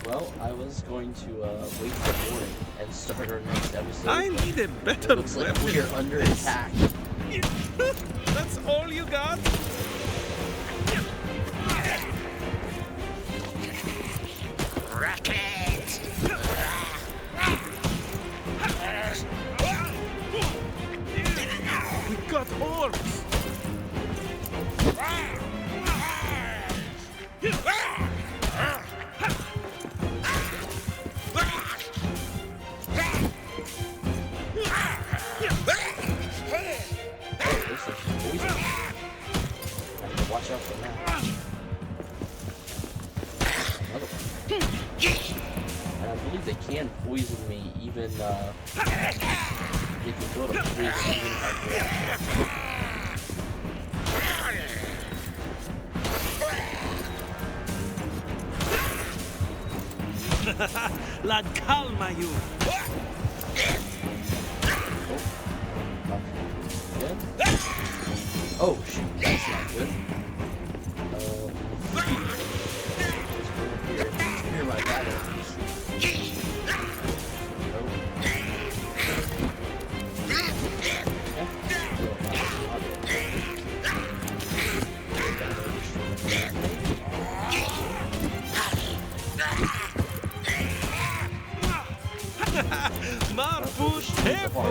well, I was going to wait till morning and start our next episode. I need a It better looks like weapon. we are under attack. That's all you got? Rocket! We got orcs. Watch out for that. Another one. And I believe they can poison me even, they can go to poison even if La calma you. Oh shoot, that's not good. Here my battle. Marbush tempo.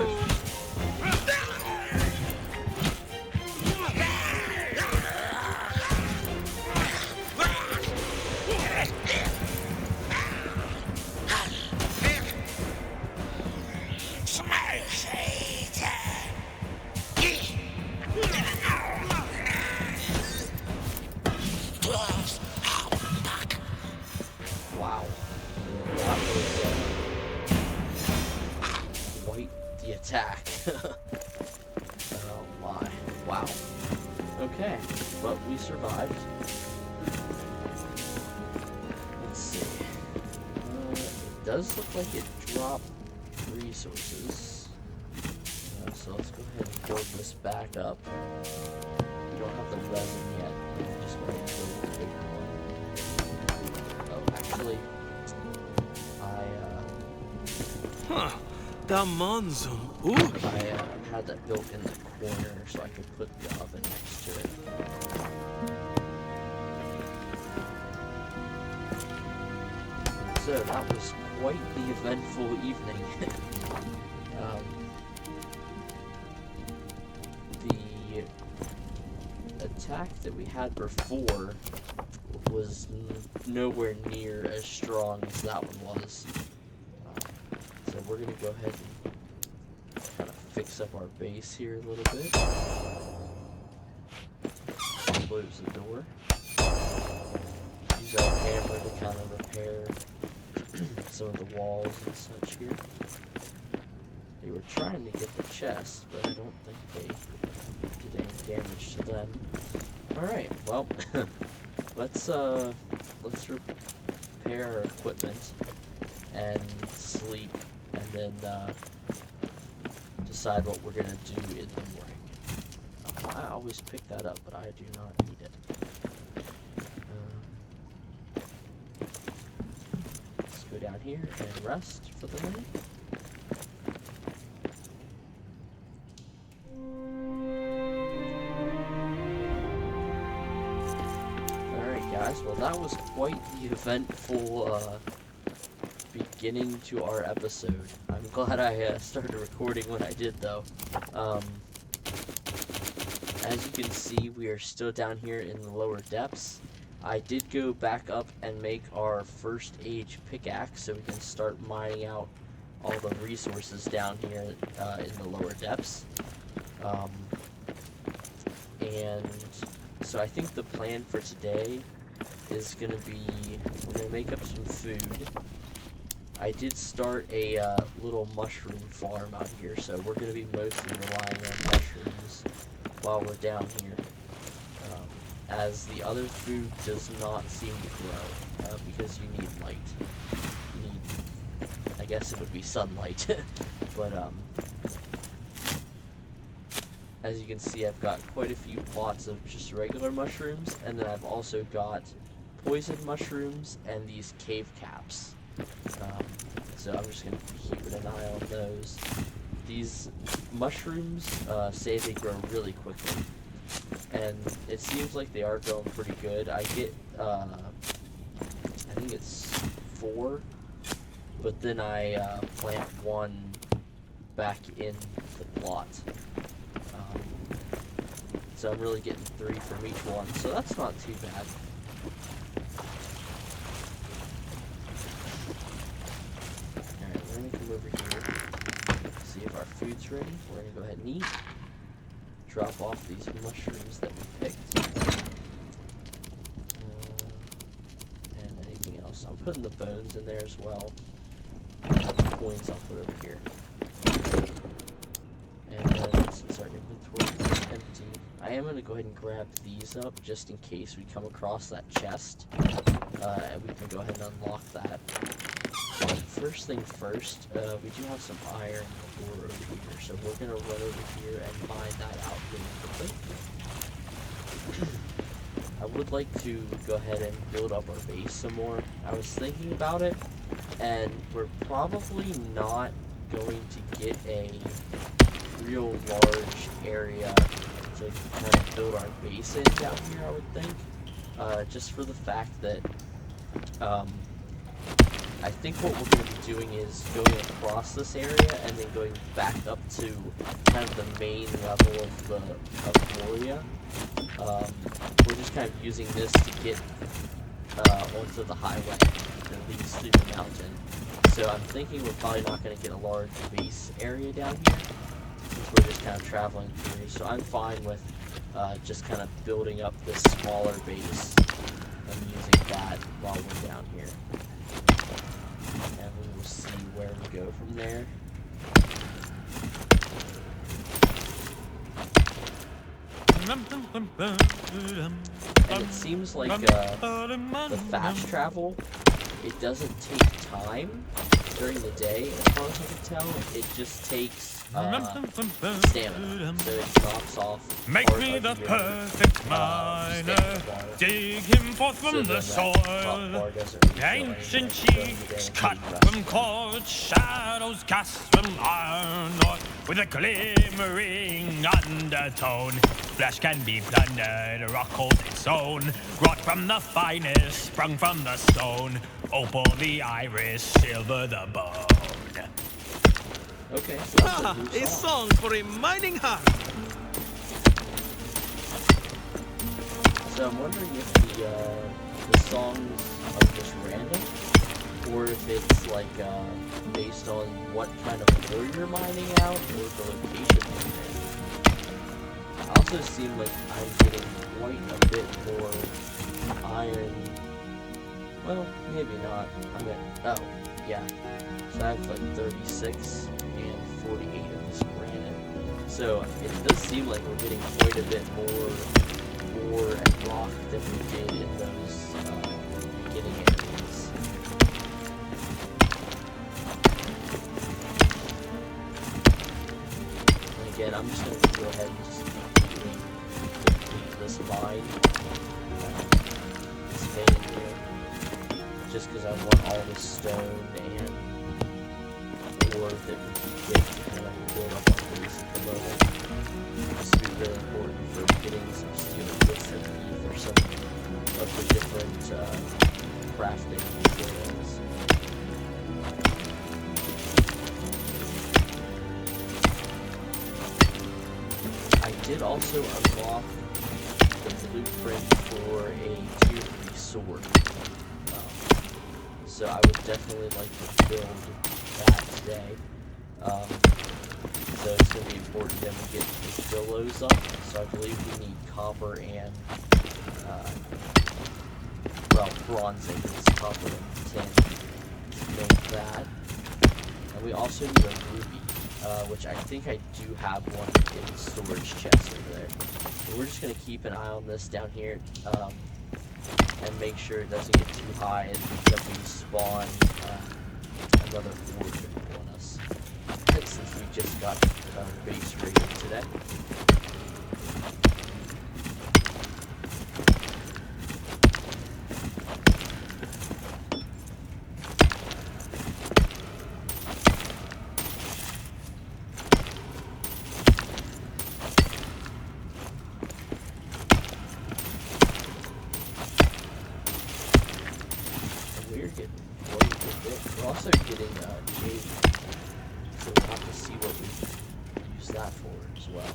Wow. That was quite the attack. Oh my. Wow. Okay, but we survived. Let's see. It does look like it dropped resources. So let's go ahead and build this back up. We don't have the resin yet. We just want to build a bigger one. Oh, actually, Huh. The monsoon. Ooh. I had that built in the corner so I could put the oven next to it. So that was quite the eventful evening. The attack that we had before was nowhere near as strong as that one was. So we're going to go ahead and kind of fix up our base here a little bit. Close the door. Use our hammer to kind of repair some of the walls and such here. They were trying to get the chest, but I don't think they did any damage to them. Alright, well, let's repair our equipment and sleep, and then decide what we're gonna do in the morning. I always pick that up, but I do not need it. Let's go down here and rest for the night. Alright guys, well that was quite the eventful beginning to our episode. I'm glad I started recording when I did though. As you can see, we are still down here in the lower depths. I did go back up and make our first age pickaxe so we can start mining out all the resources down here in the lower depths. And so I think the plan for today is going to be, we're going to make up some food. I did start a little mushroom farm out here, so we're going to be mostly relying on mushrooms while we're down here, as the other food does not seem to grow, because you need light. You need, I guess it would be sunlight, but as you can see, I've got quite a few plots of just regular mushrooms, and then I've also got poison mushrooms and these cave caps. So I'm just gonna be keeping an eye on those. These mushrooms say they grow really quickly, and it seems like they are growing pretty good. I get, I think it's 4, but then I plant 1 back in the plot. So I'm really getting 3 from each one, so that's not too bad. Alright, we're gonna come over here, see if our food's ready. We're gonna go ahead and eat. Drop off these mushrooms that we picked. And anything else. I'm putting the bones in there as well. Coins I'll put over here. And then since our inventory is empty, I am going to go ahead and grab these up just in case we come across that chest. And we can go ahead and unlock that. First thing first, we do have some iron ore over here, so we're going to run over here and mine that out really quickly. I would like to go ahead and build up our base some more. I was thinking about it, and we're probably not going to get a real large area to kind of build our base in down here, I would think. Just for the fact that I think what we're going to be doing is going across this area and then going back up to kind of the main level of Moria. We're just kind of using this to get onto the highway that leads through the mountain. So I'm thinking we're probably not going to get a large base area down here, since we're just kind of traveling through. So I'm fine with just kind of building up this smaller base and using that while we're down here. And we will see where we go from there. And it seems like the fast travel, it doesn't take time during the day, as far as I can tell. It just takes stamina, so it knocks off. Make me the perfect miner, dig him forth from the soil. Ancient cheeks cut from quartz, shadows cast from iron ore, with a glimmering undertone. Flesh can be plundered, rock holds its own, wrought from the finest, sprung from the stone. Opal the iris, silver the bone. Okay, so that's A song for a mining heart. So I'm wondering if the songs are just random, or if it's like based on what kind of ore you're mining out, or the location you're in. I also seem like I'm getting quite a bit more iron. Well, maybe not. Oh, yeah. So I have like 36 and 48 of this granite. So it does seem like we're getting quite a bit more ore and rock than we did in those beginning areas. And again, I'm just going to go ahead and just complete this mine. This vein here. Just because I want all the stone and ore that we can get to kind of build up our base at the moment. This will be really important for getting some steel bits that we need for some of the different crafting materials. I did also unlock the blueprint for a tier 3 sword. So I would definitely like to build that today. So it's going to be important that we get the billows up. So I believe we need copper and, bronze ingots, copper and tin to make that. And we also need a ruby, which I think I do have one in the storage chest over there. So we're just going to keep an eye on this down here. And make sure it doesn't get too high and that we spawn another forge on us. And since we just got base rated today. we're getting quite a bit. We're also getting jade, so we'll have to see what we use that for as well.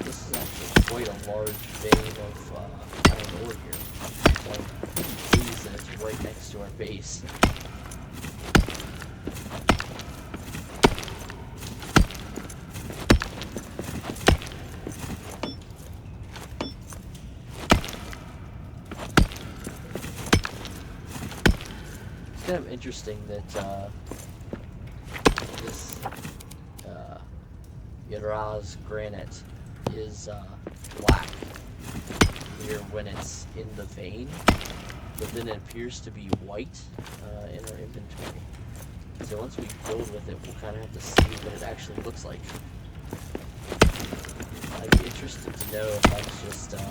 This is actually quite a large vein of iron ore here. So I'm pleased that it's right next to our base. It's kind of interesting that this Yaraz granite is black here when it's in the vein, but then it appears to be white in our inventory. So once we build with it, we'll kind of have to see what it actually looks like. I'd be interested to know if that's just a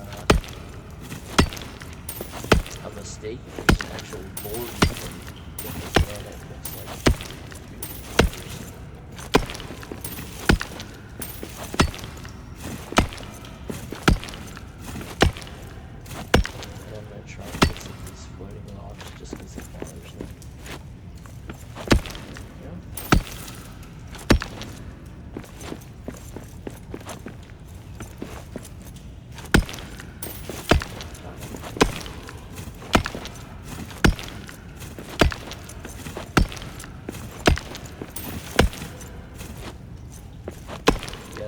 mistake, or it's an actual lore reason that the granite looks like.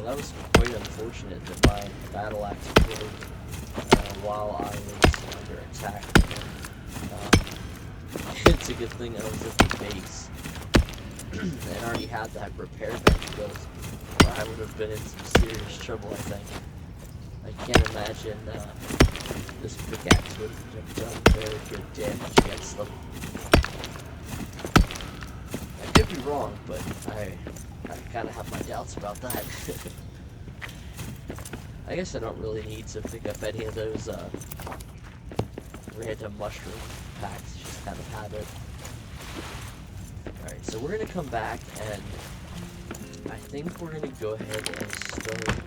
That was quite unfortunate that my battle axe broke while I was under attack. It's a good thing I was at the base and already had that repair bench built, or I would have been in some serious trouble, I think. I can't imagine this pickaxe would have done very good damage against them. I could be wrong, but I kind of have my doubts about that. I guess I don't really need to pick up any of those random mushroom packs, just kind of have it. Alright, so we're going to come back and I think we're going to go ahead and start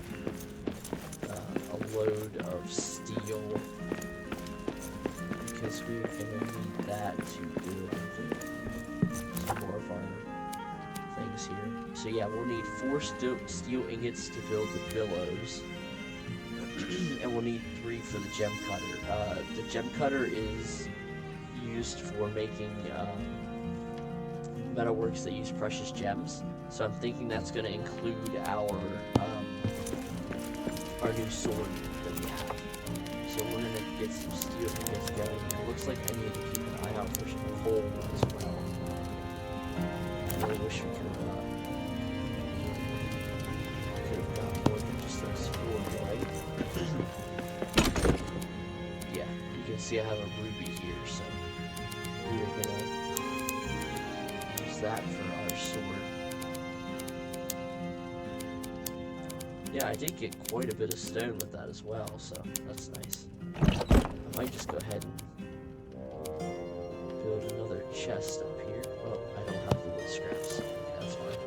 a load of steel, because we're going to need that to build some more of our things here. So yeah, we'll need 4 steel ingots to build the billows, and we'll need 3 for the gem cutter. The gem cutter is used for making metalworks that use precious gems, so I'm thinking that's going to include our new sword that we have. So we're going to get some steel ingots going. It looks like I need to keep an eye out for some coal as well. I really wish we could have got more than just those 4, right? Yeah, you can see I have a ruby here, so we're gonna use that for our sword. Yeah, I did get quite a bit of stone with that as well, so that's nice. I might just go ahead and build another chest up here. Oh, I don't have the wood scraps. Okay, that's fine.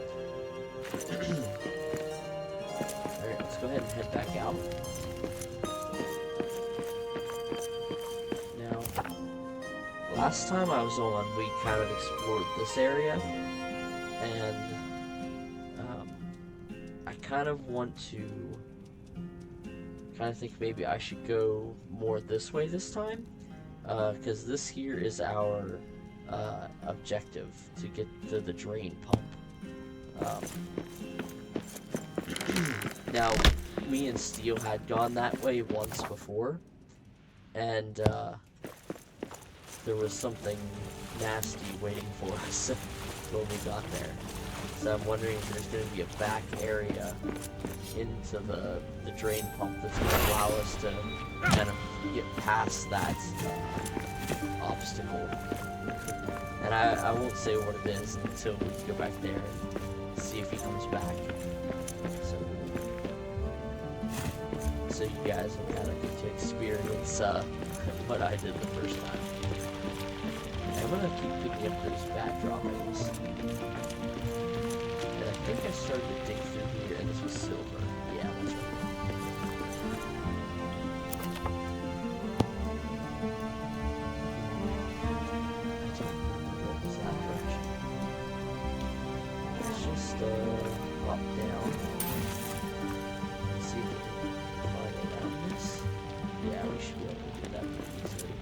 Alright, let's go ahead and head back out. Now, last time I was on, we kind of explored this area, and I kind of want to think maybe I should go more this way this time, because this here is our objective, to get to the drain pump. Now, me and Steel had gone that way once before, and there was something nasty waiting for us when we got there. So I'm wondering if there's going to be a back area into the drain pump that's going to allow us to kind of get past that obstacle. And I won't say what it is until we go back there and see if he comes back. So you guys will kind of get to experience what I did the first time. I'm going to keep picking up those bat droppings. And I think I started to dig through here, and this was silver. Yeah, that's right. Yeah, we should be able to do that pretty easily.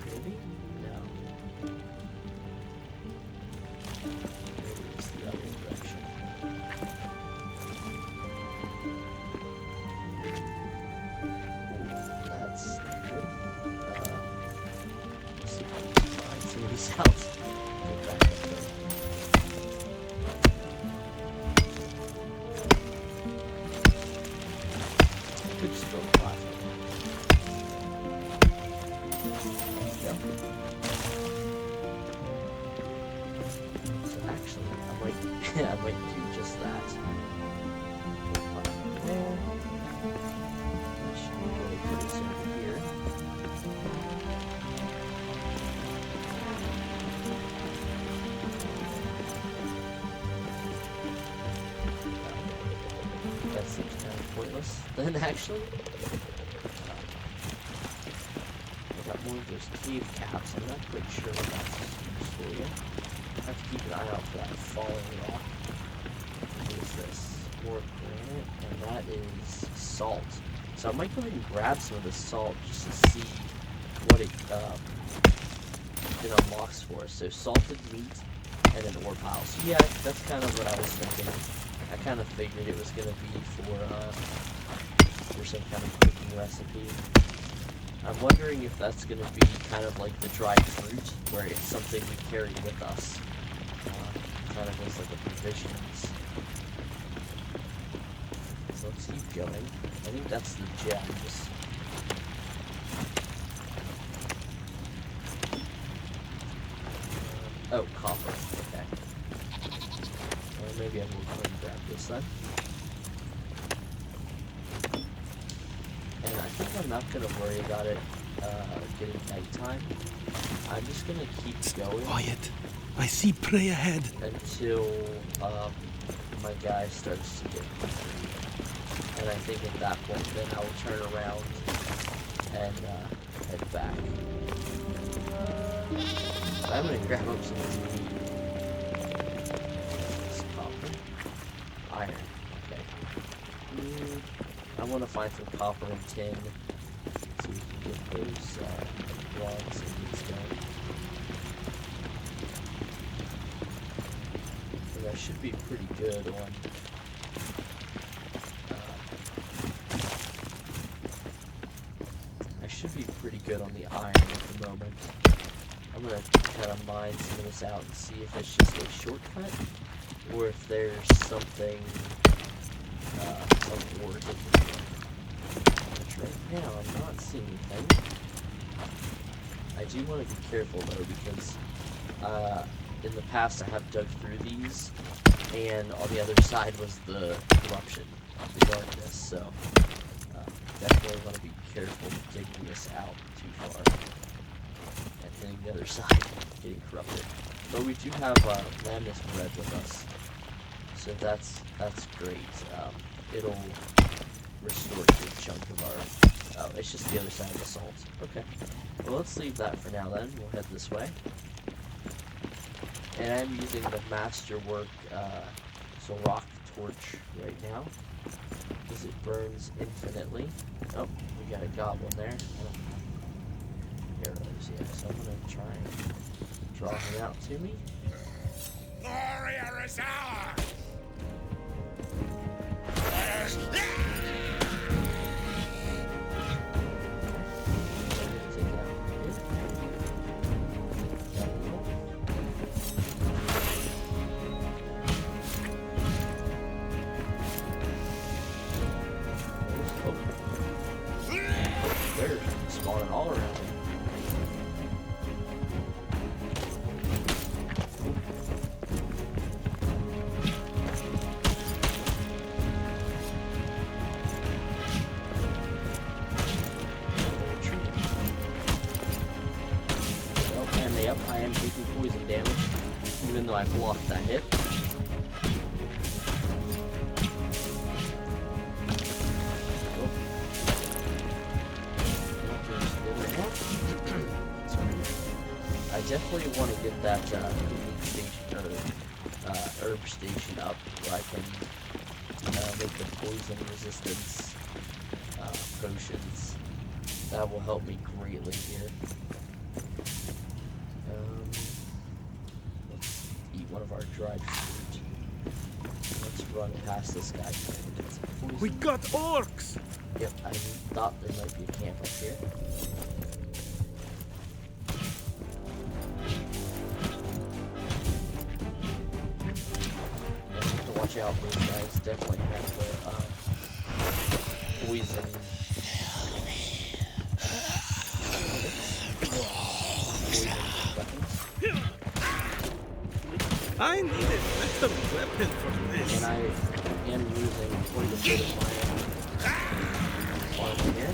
Maybe? No. Maybe it's the other direction. Ooh, that's good. Let's see if I can find some of these out. Get back up there. Could just go flat. Yep. So actually, I might, I might do just that. There. That should be really pretty soon here. That seems kind of pointless then, actually. I got more of those cave caps. I'm not quite sure what that's used for yet. I have to keep an eye out for that falling rock. What is this? More granite, and that is salt. So I might go ahead and grab some of this salt just to see what it unlocks for us. So salted meat and an ore pile. So yeah, that's kind of what I was thinking. I kind of figured it was going to be for some kind of cooking recipe. I'm wondering if that's going to be kind of like the dried fruit, where it's something we carry with us, kind of as like a provisions. So let's keep going. I think that's the gem. Just oh, copper. Okay. Or maybe I will go and grab this then. And I think I'm not going to worry about it getting nighttime. I'm just going to keep going. Quiet. I see prey ahead. Until my guy starts to get hungry. And I think at that point then I'll turn around and head back. But I'm going to grab up some of this meat. This copper. Iron. Okay. I want to find some copper and tin so we can get those logs and meats going. So that should be pretty good on the iron at the moment. I'm going to kind of mine some of this out and see if it's just a shortcut or if there's something, some ore hidden. Which right now I'm not seeing anything. I do want to be careful though because in the past I have dug through these and on the other side was the corruption, the darkness, so definitely want to be careful digging this out too far and hitting the other side, getting corrupted. But we do have Lamnus bread with us, so that's great. It'll restore a good chunk of our... Oh, it's just the other side of the salt. Okay. Well, let's leave that for now then. We'll head this way. And I'm using the Masterwork so rock torch right now because it burns infinitely. Oh, we got a goblin there. Arrows, yeah. So I'm gonna try and draw him out to me. Moria is ours! They're spawning all around me. Well, and yep, I am taking poison damage, even though I blocked that hit. I definitely want to get that cooking station or herb station up where I can make the poison resistance potions. That will help me greatly here. Let's eat one of our dried fruit. Let's run past this guy. We got orcs! Yep, I thought there might be a camp up here. I have to watch out. Those guys definitely have the poison. I need a better weapon for this. And I am using quite a bit of my armor here.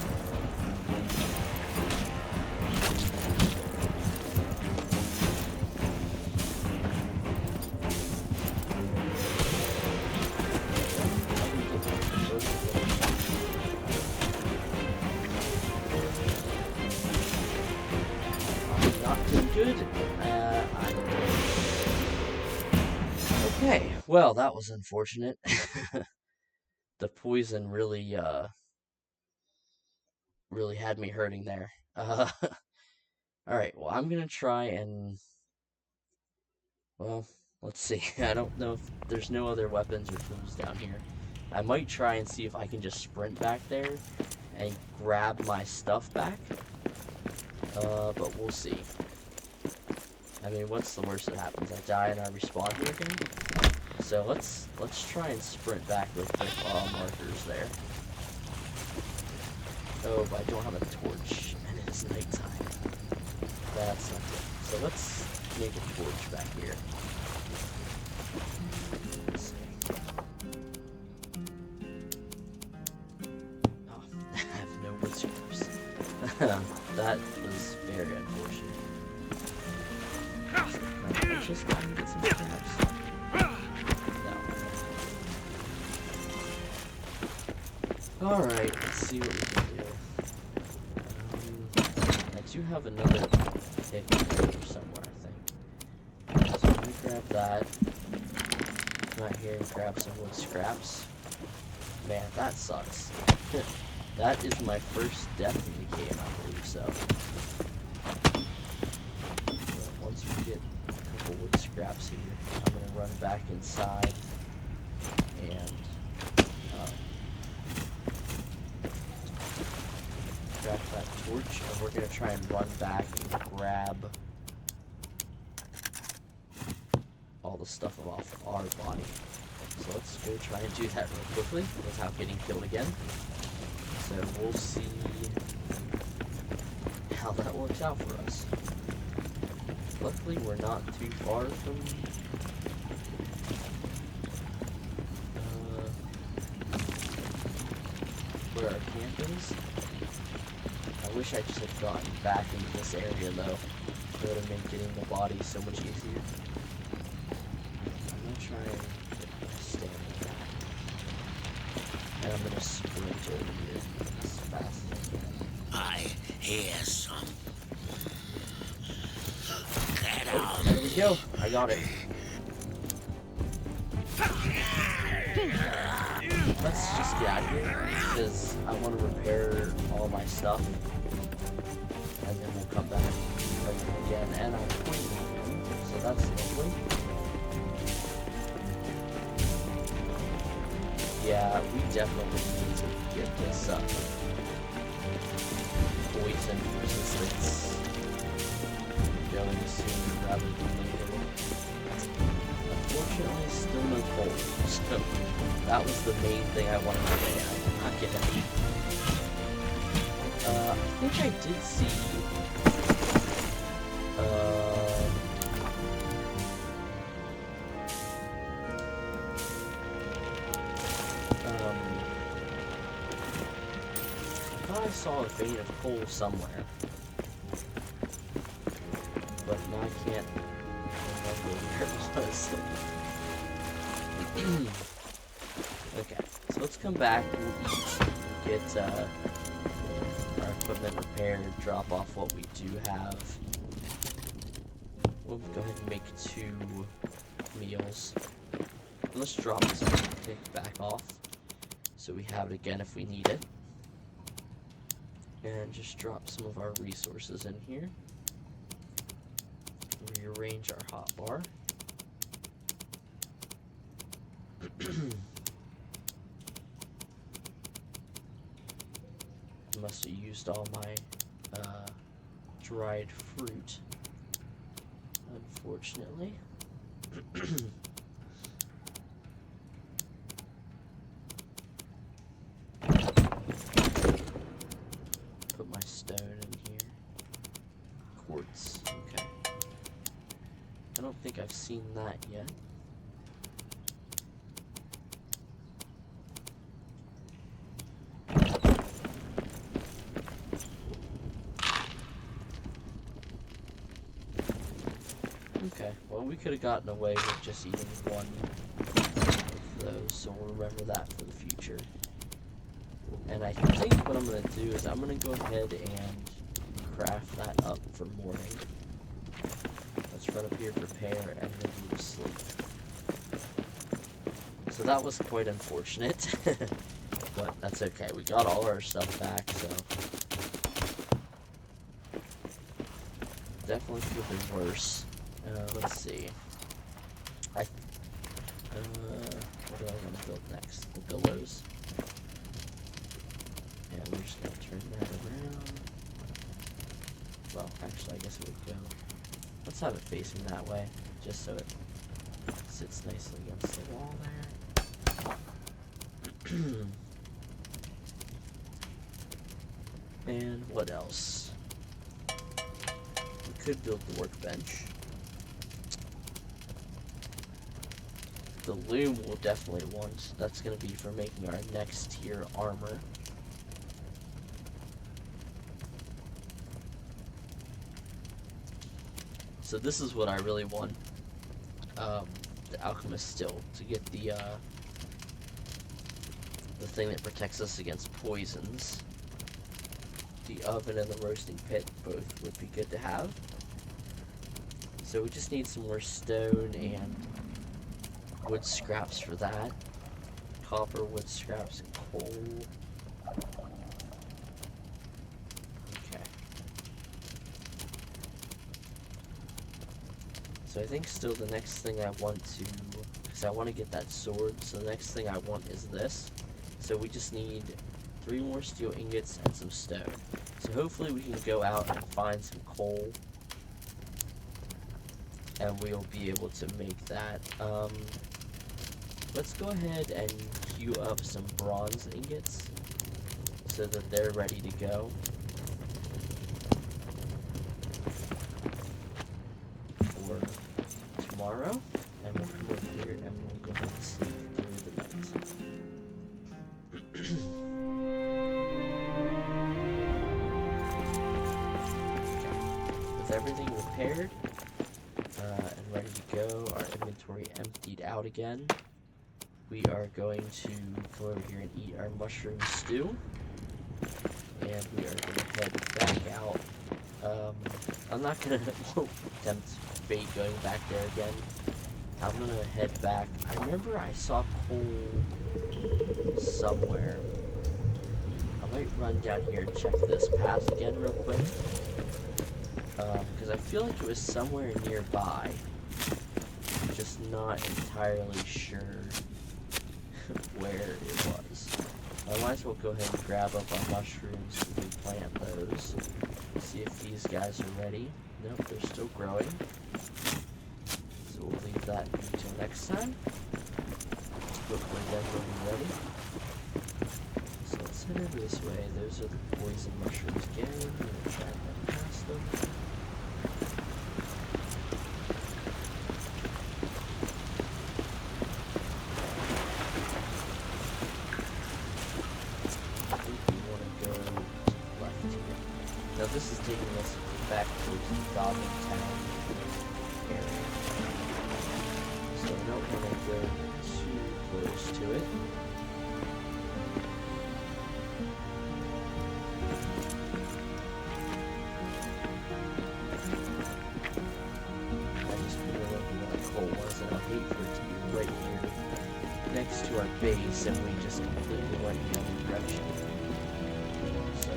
I'm not doing good. Okay, well, that was unfortunate. The poison really, really had me hurting there. Alright, well, I'm gonna try and, well, let's see. I don't know if there's no other weapons or tools down here. I might try and see if I can just sprint back there and grab my stuff back. But we'll see. I mean, what's the worst that happens? I die and I respawn here again? So let's try and sprint back with the markers there. Oh, but I don't have a torch, and it is nighttime. That's not good. So let's make a torch back here. Let's see. Oh, I have no wood scraps. That was very unfortunate. Let's just go and get some scraps. Alright, let's see what we can do. I do have another pick here somewhere, I think. So I'm gonna grab that. Come out here and grab some wood scraps. Man, that sucks. That is my first death in the game, I believe so. Once we get a couple wood scraps here, I'm gonna run back inside and grab that torch, and we're gonna try and run back and grab all the stuff off our body. So let's go try and do that real quickly without getting killed again. So we'll see how that works out for us. Luckily, we're not too far from where our camp is. I wish I just had gotten back into this area though. It would have made getting the body so much easier. I'm gonna try and get my stamina back. And I'm gonna sprint over here as fast as I can. I hear some. Get Oh, out. there we go. I got it. Let's just get out of here, because I want to repair all my stuff, and then we'll come back again, and I'm pointing, so that's lovely. Yeah, we definitely need to get this poison resistance going sooner rather than later. Unfortunately, still no coal, so that was the main thing I wanted to get. I did not get any. I think I did see I thought I saw a vein of coal somewhere, but now I can't remember where it was. Okay, so let's come back, we'll eat, get our equipment repaired, drop off what we do have. We'll go ahead and make 2 meals. Let's drop this pick back off, so we have it again if we need it. And just drop some of our resources in here. Rearrange our hotbar. Must have used all my dried fruit, unfortunately. Put my stone in here. Quartz, okay. I don't think I've seen that yet. Okay, well, we could have gotten away with just eating one of those, so we'll remember that for the future. And I think what I'm going to do is I'm going to go ahead and craft that up for morning. Let's run up here, prepare, and then go to sleep. So that was quite unfortunate, but that's okay. We got all our stuff back, so definitely could have been worse. Let's see. What do I want to build next? The billows. Yeah, we're just gonna turn that around. Well, actually, I guess it would go. Let's have it facing that way, just so it sits nicely against the wall there. And what else? We could build the workbench. The loom we'll definitely want. That's going to be for making our next tier armor. So this is what I really want. The alchemist still to get the thing that protects us against poisons. The oven and the roasting pit both would be good to have. So we just need some more stone and wood scraps for that. Copper, wood scraps, and coal. Okay. So I think still the next thing I want to, because I want to get that sword, so the next thing I want is this. So we just need 3 more steel ingots and some stone. So hopefully we can go out and find some coal, and we'll be able to make that. Let's go ahead and queue up some bronze ingots so that they're ready to go. For tomorrow, and we'll come over here and we'll go ahead and sleep through the night. With everything repaired and ready to go, our inventory emptied out again, we are going to come over here and eat our mushroom stew, and we are going to head back out. I'm not going to tempt fate going back there again. I'm going to head back. I remember I saw coal somewhere. I might run down here and check this path again real quick, because I feel like it was somewhere nearby. I'm just not entirely sure where it was. I might as well go ahead and grab up our mushrooms and replant those. See if these guys are ready. Nope, they're still growing. So we'll leave that until next time. Hopefully then we'll be ready. So let's head over this way. Those are the poison mushrooms again. I'm gonna try and run past them. This is taking us back towards the Dwarven town area. So I don't want to go too close to it. I just put a little bit of coal was, and I'll hate for it to be right here next to our base, and we just completely went the other direction. So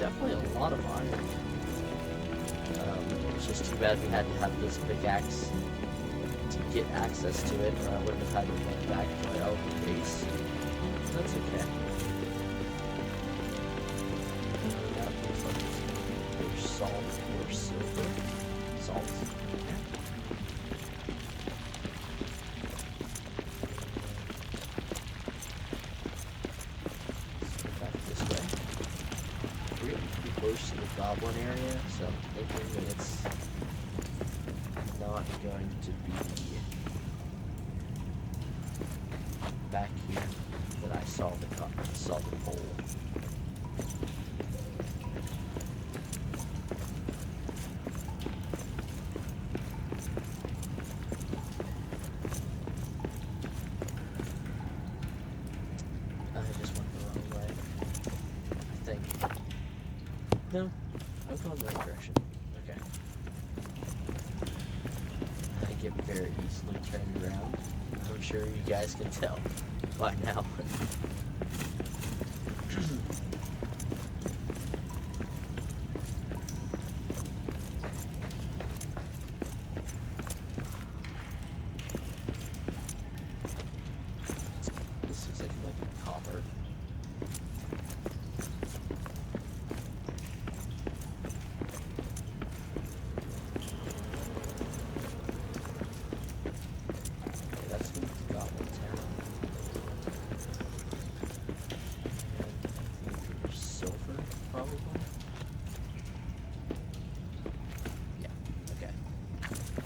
definitely a lot of iron. It's just too bad we had to have this pickaxe to get access to it, or I wouldn't have had to run back to my own base. That's okay. That looks like there's salt or silver. Salt. Close to the goblin area, so I'm thinking that it's not going to be back here that I saw the pole. I just went the wrong way, I think. No, I'm going the right direction. Okay. I get very easily turned around. I'm sure you guys can tell by now. This looks like copper.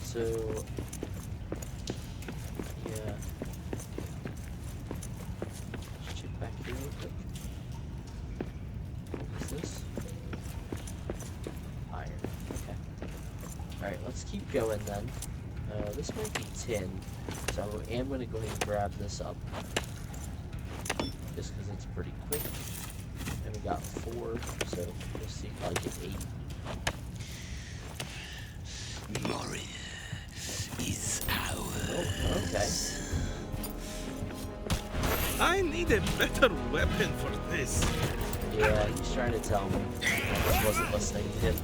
So, yeah. Let's check back here real quick. What is this? Iron. Okay. Alright, let's keep going then. This might be tin, so I am going to go ahead and grab this up. Just because it's pretty quick. And we got 4, so we'll see if I get 8. Moria is ours. Oh, okay. I need a better weapon for this. Yeah, he's trying to tell me. I just wasn't listening to him.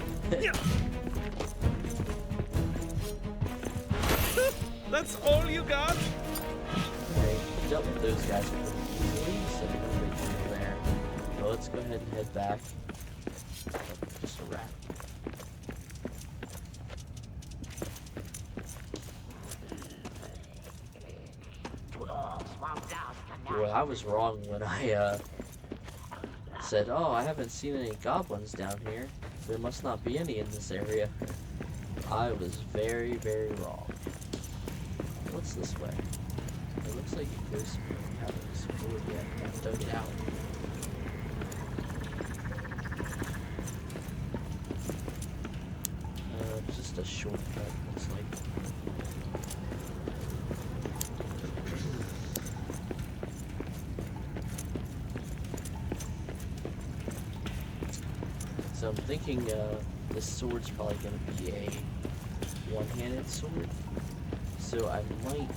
That's all you got? Alright, dealt with those guys pretty easily, so no big deal there. Well, let's go ahead and head back. Oh, just a rat. Well, I was wrong when I said, oh, I haven't seen any goblins down here. There must not be any in this area. I was very, very wrong. What's this way? It looks like it goes. We haven't explored yet. I haven't dug it out. Just a shortcut, looks like. So I'm thinking this sword's probably going to be a one-handed sword. So I might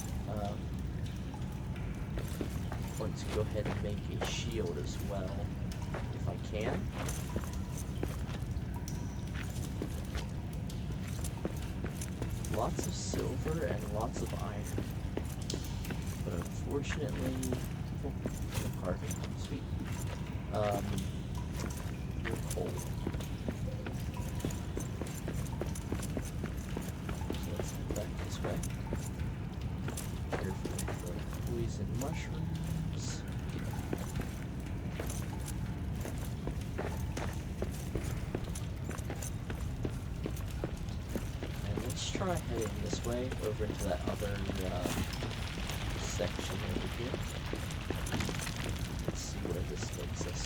want to go ahead and make a shield as well, if I can. Lots of silver and lots of iron. But unfortunately, oh, no carbon, sweet. No coal. So let's head back this way. Careful for poison mushrooms. And let's try heading this way over into that other section over here. Let's see where this takes us.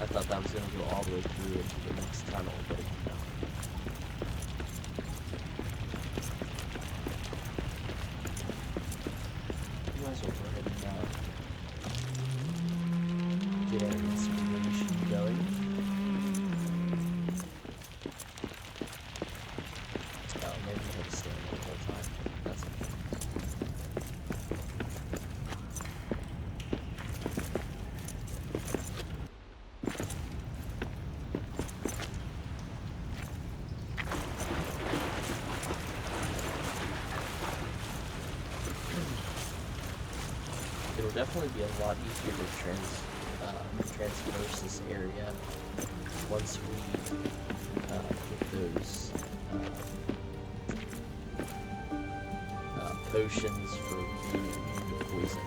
I thought that was going to go all the way through into the next tunnel, but no. Might as well go ahead and get our inspiration going. Oh, maybe we had to stand there the whole time. That's okay. it'll definitely be a lot easier to transverse this area once we get those potions for being immune to poison.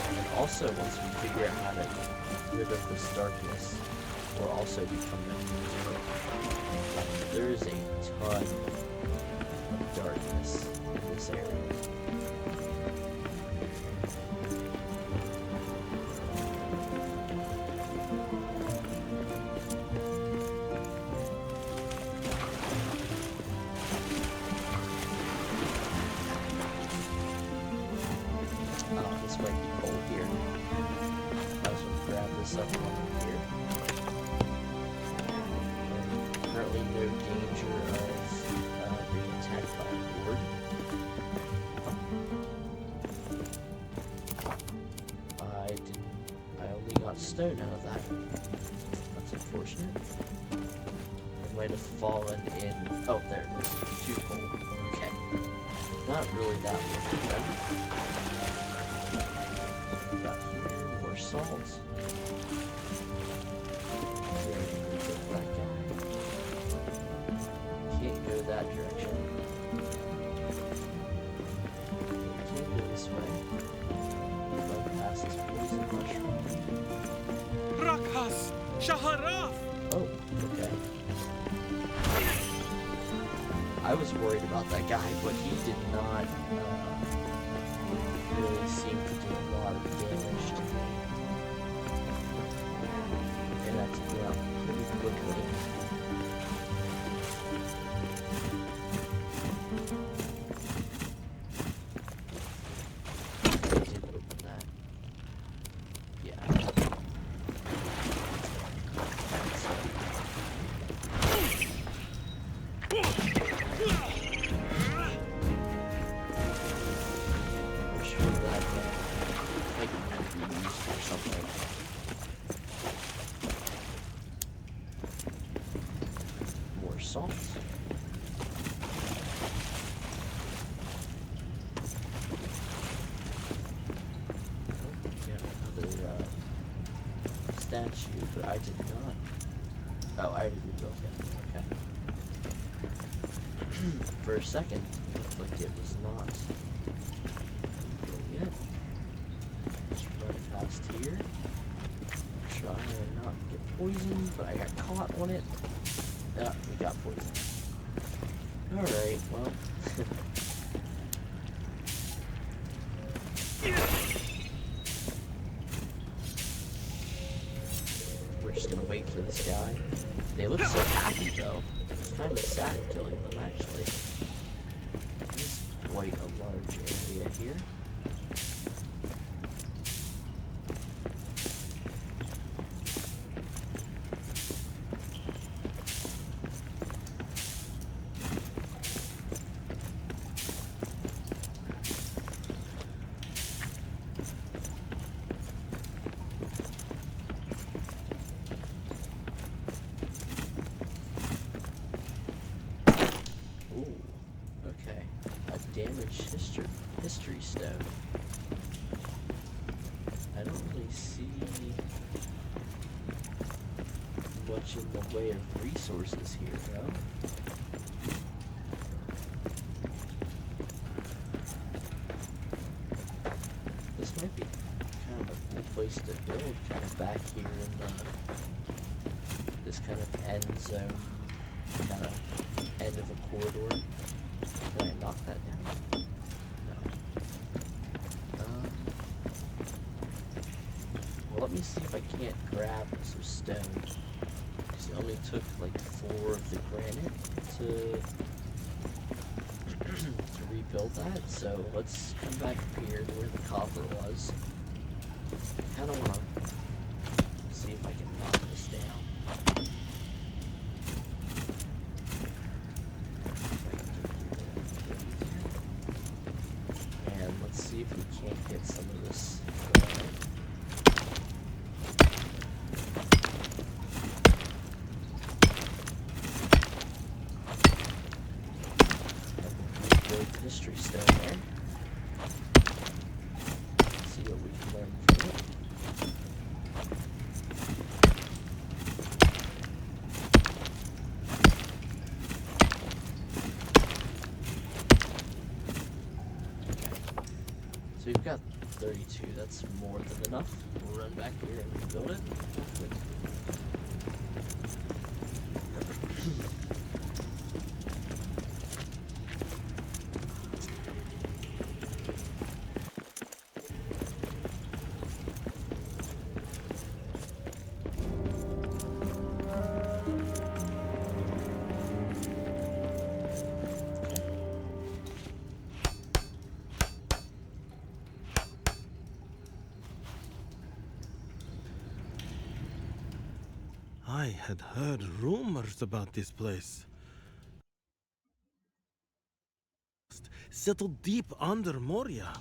And also, once we figure out how to get rid of this darkness, we'll also become immune to it. There is a ton of darkness in this area. This might be cold here. Might as well grab this up while I'm here. Currently no danger of being attacked by a horde. I only got stone out of that. That's unfortunate. It might have fallen in. Oh, there it is. Too cold. Okay. Not really that much then. Got here more salt. Can't go that direction. Can't go this way. Run past this poison mushroom. Rakas! Shaharaf! Oh, okay. I was worried about that guy, but he did not really seem to do a lot of damage to me. And that took me out pretty quickly. I did open that. Yeah. I'm sure that might be used for something. More salt. Yeah, another statue, but I did not. Oh, I already rebuilt it. Okay. For a second, it looked like it was not rebuilt yet. Just run past here. Try and not get poisoned, but I got caught on it. Ah, we got poisoned. Alright, well. We're just gonna wait for this guy. They look so happy though. It's kind of sad killing them actually. There's quite a large area here. Damaged history stone. I don't really see much in the way of resources here, though. This might be kind of a cool place to build, kind of back here in this kind of end zone, kind of end of a corridor. Can I knock that down? No. Well, let me see if I can't grab some stone. Because it only took like 4 of the granite to rebuild that. So let's come back up here to where the copper was. I kind of want to see if I can knock this down. See if we can't get some of this granite. Build history stone there. See 32. That's more than enough. We'll run back here and build it. I had heard rumors about this place. Settled deep under Moria.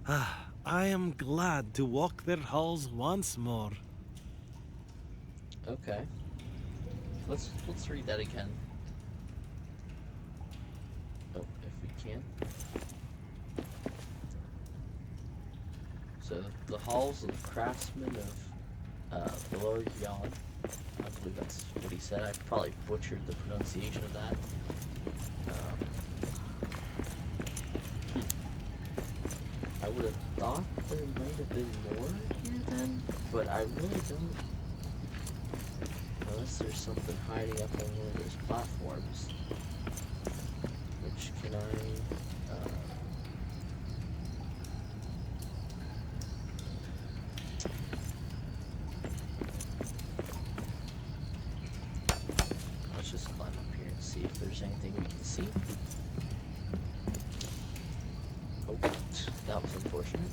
I am glad to walk their halls once more. Okay. Let's read that again. Oh, if we can. So the halls of the craftsmen of Valorgion. I believe that's what he said. I probably butchered the pronunciation of that. I would have thought there might have been more here then, but I really don't. Unless there's something hiding up on one of those platforms. Which can let's just climb up here and see if there's anything we can see. Oh, that was unfortunate.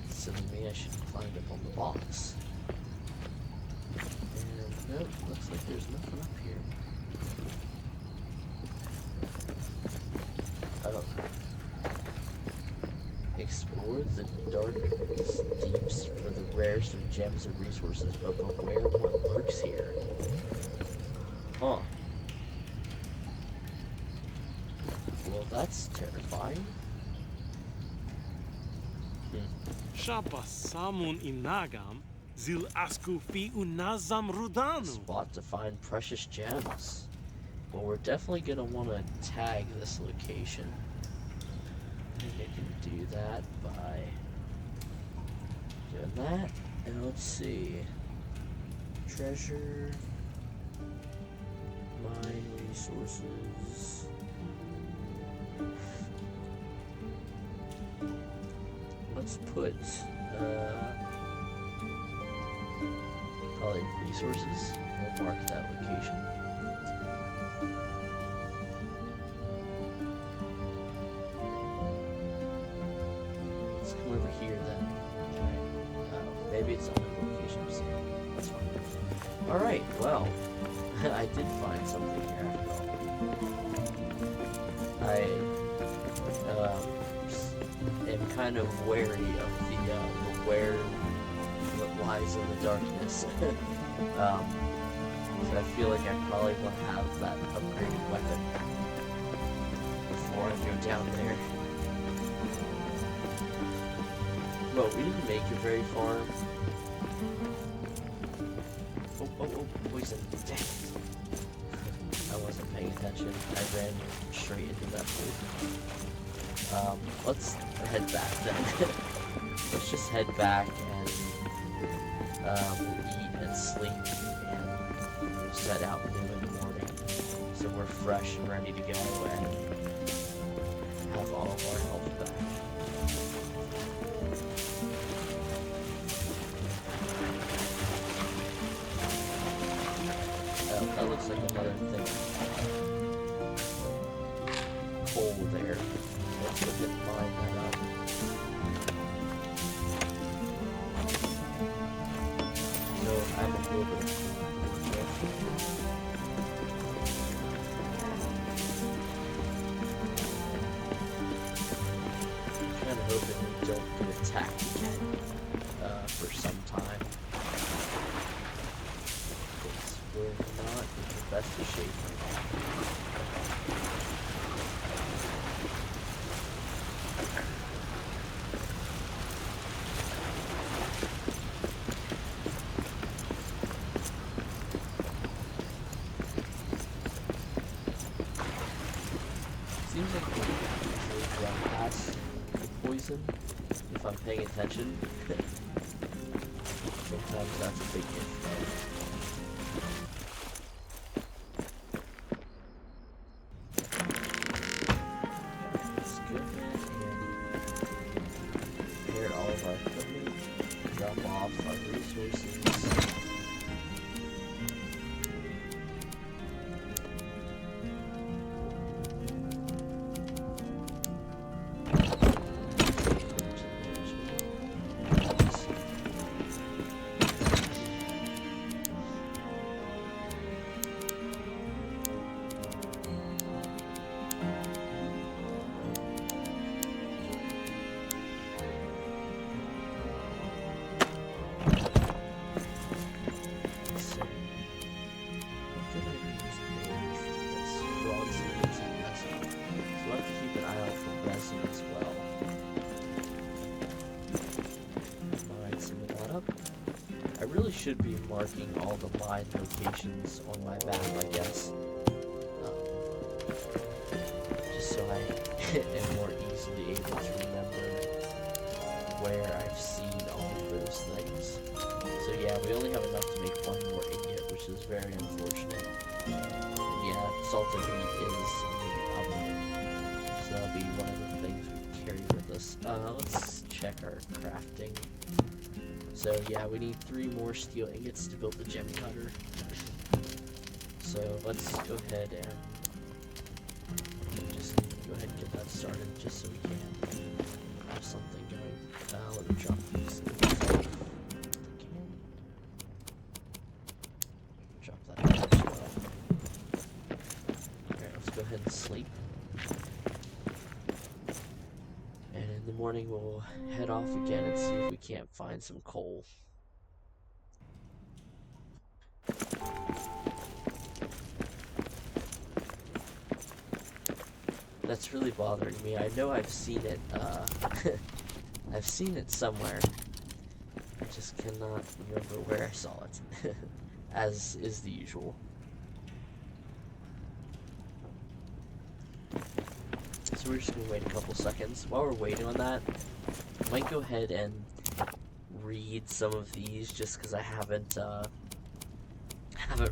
Silly me, I should have climbed up on the box. And nope, looks like there's nothing up here. Oh. Explore the dark deeps for the rarest of gems and resources, but beware what lurks here. Huh. Well, that's terrifying. Shapa samun inagam, zil asku fi unazam rudanu. Spot to find precious gems. Well, we're definitely gonna want to tag this location. I think I can do that by doing that. And let's see. Treasure. Mine resources. Let's put probably resources. We'll mark that location. Let's come over here then. Maybe it's on the location. That's fine. Alright, well, I did find something here after all. I am kind of wary of the where what lies in the darkness. So I feel like I probably will have that upgraded weapon before I go down there. Well, we didn't make it very far. Oh, poison. Dang it. I wasn't paying attention. I ran straight into that poison. Let's head back then. Let's just head back and eat and sleep and set out new in the morning so we're fresh and ready to go and have all of our health back. Oh, that looks like another thing. Coal there. Let's go ahead and mine that up. So I have a little bit of kind of hoping we don't get attacked again for some time. Because we're not in the best of shape right now. Seems like we can easily reason, if I'm paying attention. Sometimes that's a big if. Let's go ahead and prepare all of our equipment, drop off our resources. Should be marking all the mine locations on my map, I guess. Just so I am more easily able to remember where I've seen all of those things. So yeah, we only have enough to make one more ingot, which is very unfortunate. And yeah, salted meat is maybe up. So that'll be one of the things we carry with us. Let's check our crafting. So yeah, we need 3 more steel ingots to build the gem cutter. So let's go ahead and just go ahead and get that started, just so we can have something going. Let me drop these ingots off. Drop that down as well. Alright, let's go ahead and sleep. In the morning, we'll head off again and see if we can't find some coal. That's really bothering me. I know I've seen it, I've seen it somewhere. I just cannot remember where I saw it, as is the usual. So we're just gonna wait a couple seconds. While we're waiting on that, I might go ahead and read some of these just because I haven't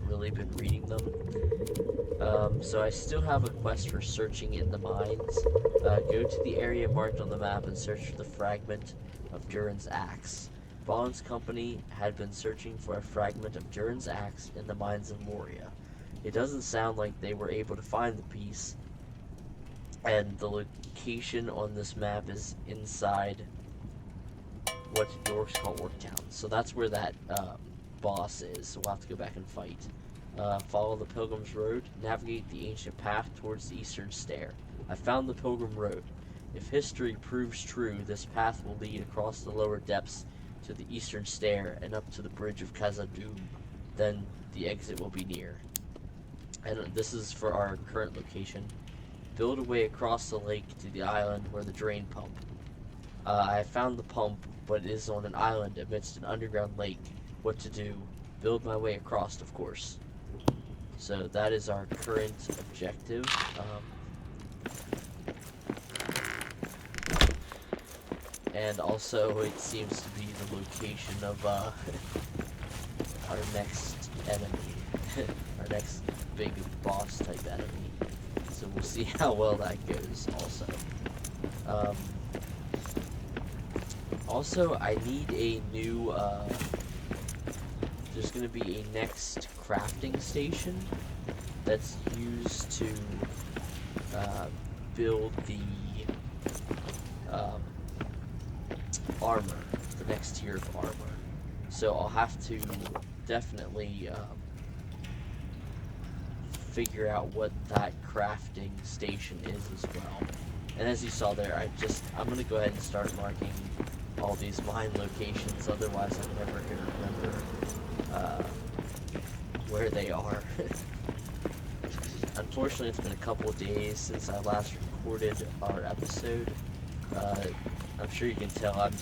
really been reading them. So I still have a quest for searching in the mines. Go to the area marked on the map and search for the fragment of Durin's axe. Bond's company had been searching for a fragment of Durin's axe in the mines of Moria. It doesn't sound like they were able to find the piece, and the location on this map is inside what the orcs call Orktown. So that's where that boss is, so we'll have to go back and fight. Follow the Pilgrim's Road, navigate the ancient path towards the Eastern Stair. I found the Pilgrim Road. If history proves true, this path will lead across the lower depths to the Eastern Stair and up to the bridge of Khazad-dûm. Then the exit will be near. And this is for our current location. Build a way across the lake to the island where the drain pump. I found the pump, but it is on an island amidst an underground lake. What to do? Build my way across, of course. So that is our current objective. And also, it seems to be the location of our next enemy, our next big boss type enemy. So we'll see how well that goes also. Also, I need a new, there's going to be a next crafting station that's used to build the armor, the next tier of armor. So I'll have to definitely figure out what that crafting station is as well. And as you saw there, I'm going to go ahead and start marking all these mine locations, otherwise I'm never going to remember where they are. Unfortunately, it's been a couple of days since I last recorded our episode. I'm sure you can tell I'm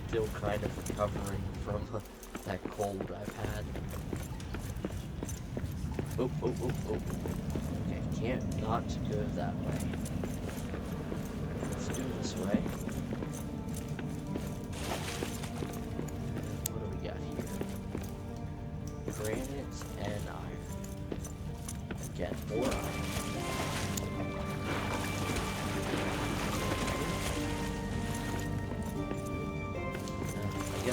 still kind of recovering from that cold I've had. Oh. Okay, can't not go that way. Let's do it this way.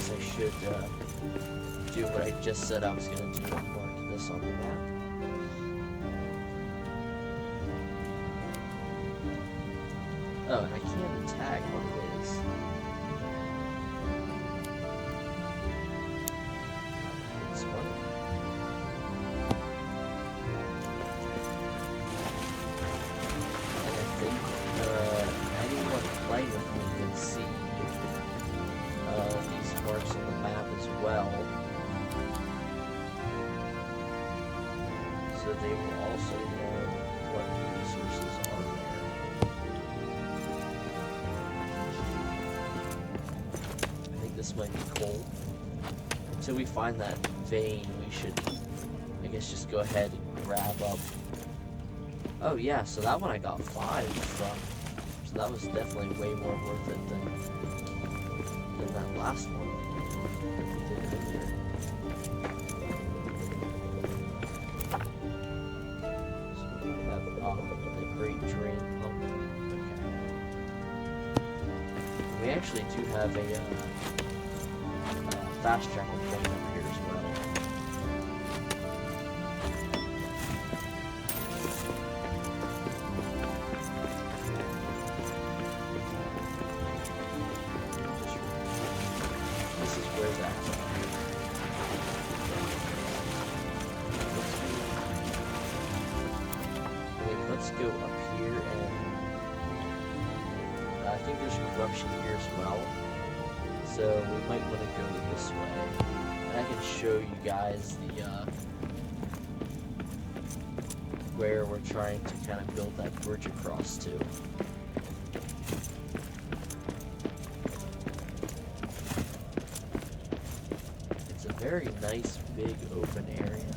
guess I should do what I just said I was gonna do and mark this on the map. Oh, and I can't tag what it is. That's funny. And I think anyone playing with me can see these marks on the map as well. So they will also know what resources are there. I think this might be coal. Until we find that vein, we should, I guess, just go ahead and grab up. Oh yeah, so that one I got 5 from. So that was definitely way more worth it than that last one that we did earlier. So we have the great drain pump. Okay. We actually do have a fast travel point up here as well. This is where that's at. Okay, let's go up here and I think there's corruption here as well. So we might want to go this way. And I can show you guys the where we're trying to kind of build that bridge across to. It's a very nice big open area.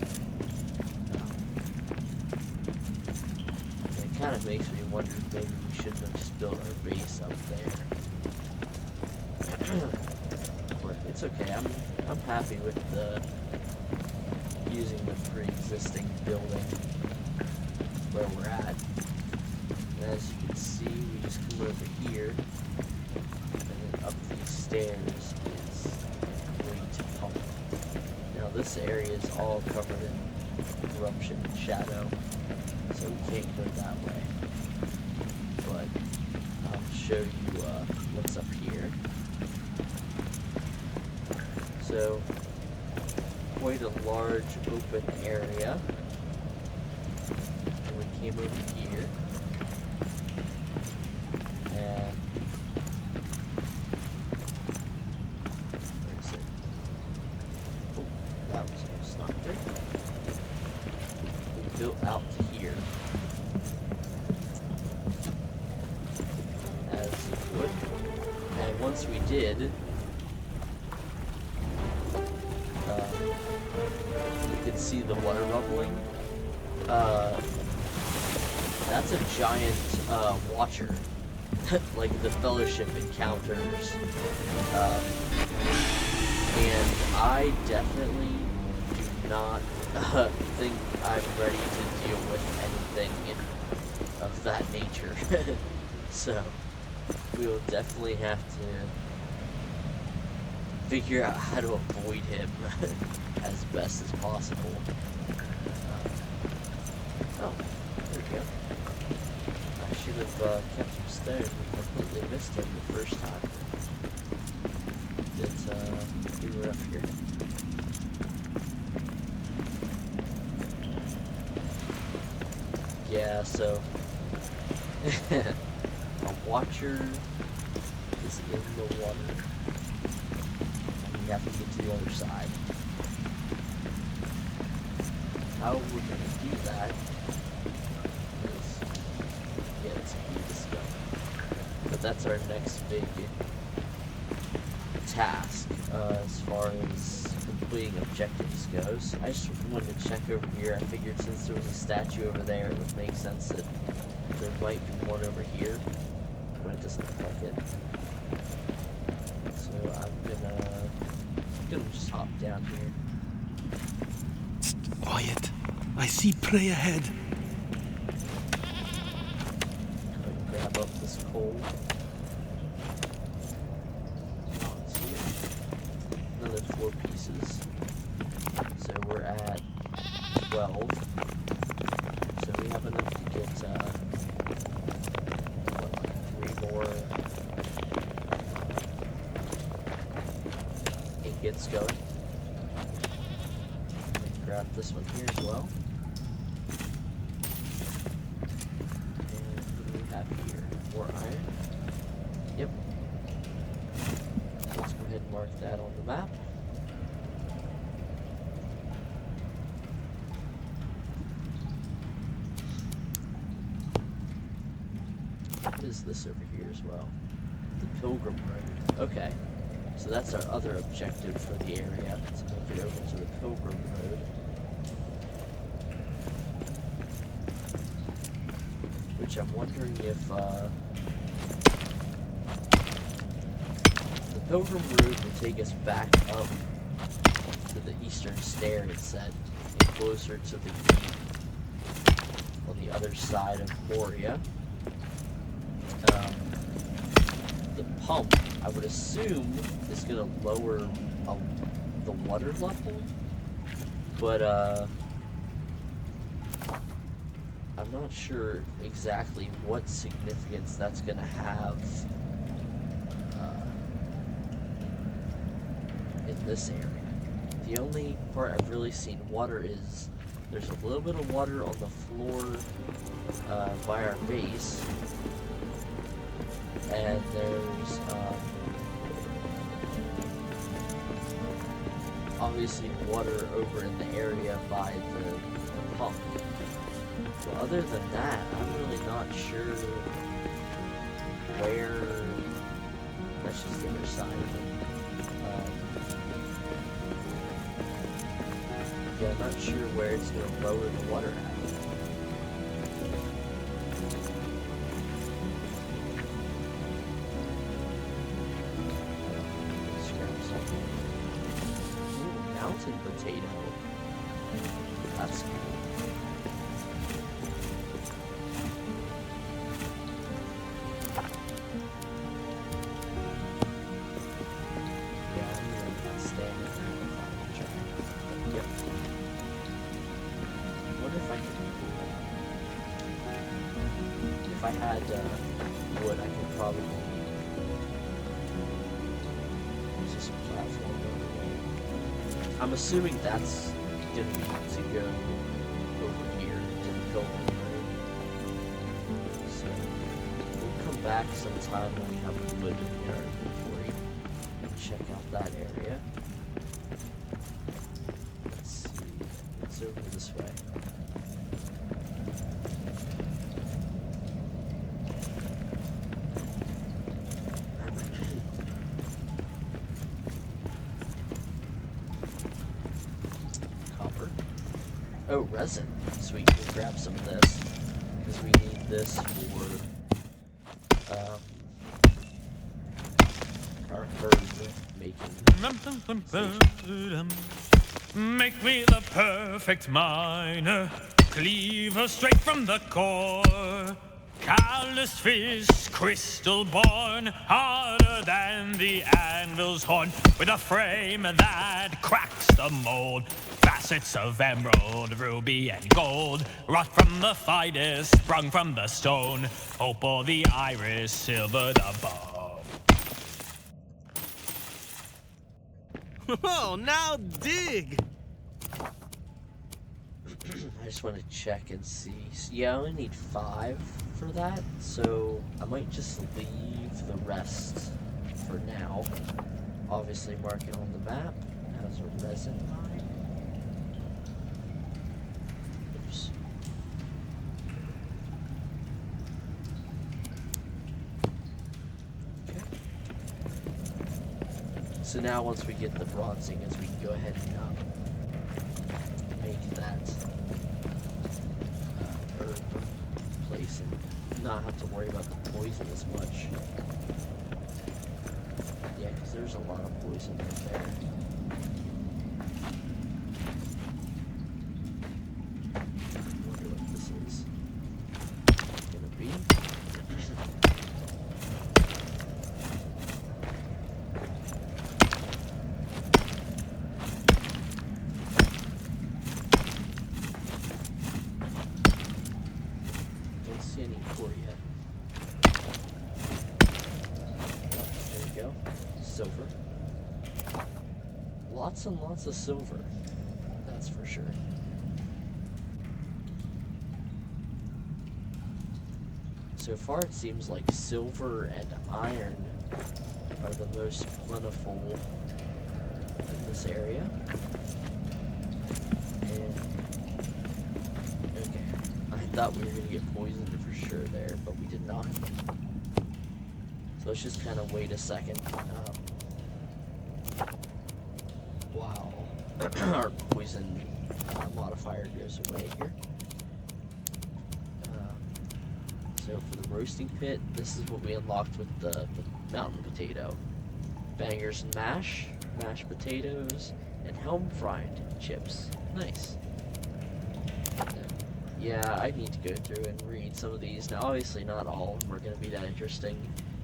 And it kind of makes me wonder if maybe we shouldn't have just built our base up there. But it's okay. I'm happy with using the pre-existing building where we're at. And as you can see, we just come over here, and then up these stairs is great pump. Now this area is all covered in corruption and shadow, so we can't go that way. But I'll show you what's up here. So, quite a large open area. And we came over here. And where is it? Oh, that was almost not there. We built out to here. As you would. And once we did, you can see the water bubbling. That's a giant watcher, like the Fellowship encounters. And I definitely do not think I'm ready to deal with anything of that nature. So we will definitely have to figure out how to avoid him as best as possible. Oh, there we go. I should have kept him stone. We completely missed him the first time that we were up here. Yeah, so a watcher is in the water. We have to get to the other side. How we're going to do that is get to this stuff. But that's our next big task as far as completing objectives goes. I just wanted to check over here. I figured since there was a statue over there, it would make sense that there might be one over here, but it doesn't look like it. So I'm gonna just hop down here. Quiet. I see prey ahead. Grab up this coal. Oh, it's here. gets going. Grab this one here as well. And what do we have here? More iron. Yep. Let's go ahead and mark that on the map. What is this over here as well? The Pilgrim Road. Okay. So that's our other objective for the area, to make it over to the Pilgrim Road. Which I'm wondering if, the Pilgrim Road will take us back up to the eastern stair, it said, and closer to the on the other side of Moria. The pump, I would assume, is going to lower the water level, but I'm not sure exactly what significance that's going to have in this area. The only part I've really seen water is there's a little bit of water on the floor by our base. And there's obviously water over in the area by the pump. But other than that, I'm really not sure where. That's just the other side of it. Yeah, I'm not sure where it's going to lower the water at. Mountain potato. That's cool. Yeah, I'm gonna stand in there and try. Yep. I wonder if I could. If I had wood, I could probably just platform over. I'm assuming that's going to be to go over here to the Pilgrim Road. So we'll come back sometime when we have wood in our inventory and check out that area. Let's see. It's over this way. Oh, resin. Sweet, we'll grab some of this, because we need this for our herb making. Make me the perfect miner, cleaver straight from the core. Callous fist, crystal born, harder than the anvil's horn, with a frame that cracks the mold. Facets of emerald, ruby, and gold, wrought from the finest, sprung from the stone. Opal the iris, silver the bow. Oh, now dig! I just want to check and see. Yeah, I only need 5 for that, so I might just leave the rest for now. Obviously mark it on the map as a resin mine. Oops. Okay. So now once we get the bronzing, as we can go ahead and make that herb place and not have to worry about the poison as much. Yeah, because there's a lot of poison right there. I wonder what this is gonna be. Don't see any core yet. Oh, there we go. Silver. lots and lots of silver. That's for sure. So far it seems like silver and iron are the most plentiful in this area. And, okay, I thought we were going to get poisoned for sure there, but we did not. So let's just kind of wait a second. Wow. Our poison modifier goes away here. So for the roasting pit, this is what we unlocked with the mountain potato. Bangers and mash, mashed potatoes, and helm fried chips. Nice. Yeah, I need to go through and read some of these. Now, obviously not all of them are going to be that interesting.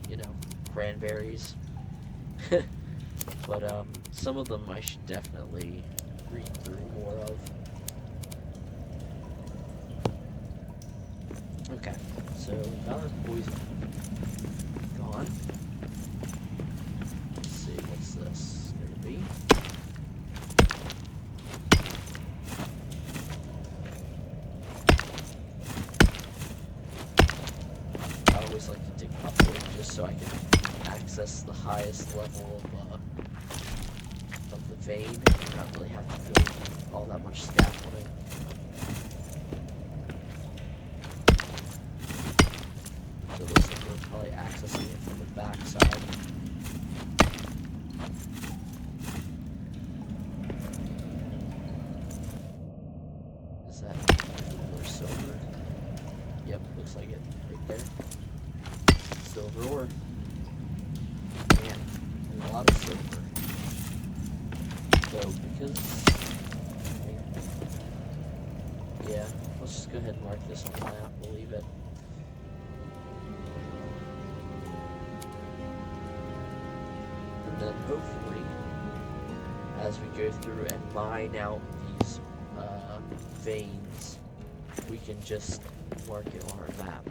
You know, cranberries. But some of them I should definitely read through more of. Okay, so got our poison gone. Let's see, what's this gonna be? I always like to dig upward just so I can access the highest level of the vein and not really have to build all that much scaffolding. So this is we're probably accessing it from the back side. Is that more silver? Yep, looks like it right there. Silver ore. Man, a lot of silver. So because yeah, let's just go ahead and mark this on the map. We'll leave it. And then hopefully, as we go through and mine out these veins, we can just mark it on our map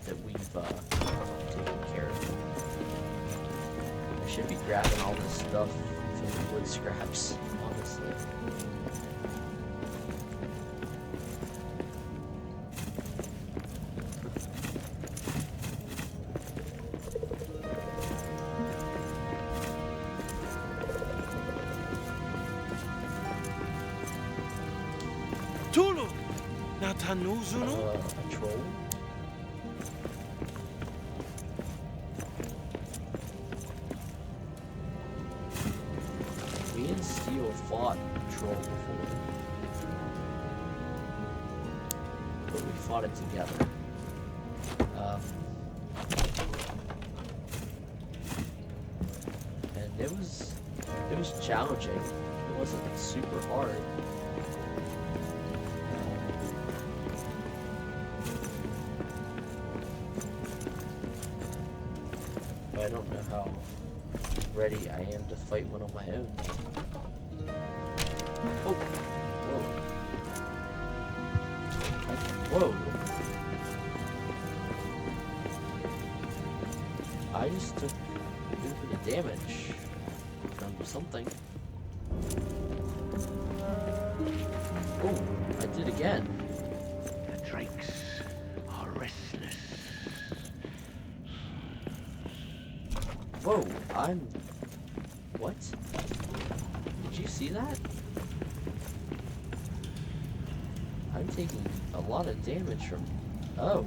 that we've taken care of. I should be grabbing all this stuff from the wood scraps, honestly. Tulu! Natanuzunu? A troll? Me and Steel fought a troll before. But we fought it together. And it was challenging. It wasn't super hard. I don't know how ready I am to fight one on my own. Oh! Whoa! Whoa! I just took a little bit of damage from something. Oh! I did again. The drakes are restless. Whoa, what? Did you see that? I'm taking a lot of damage from, oh.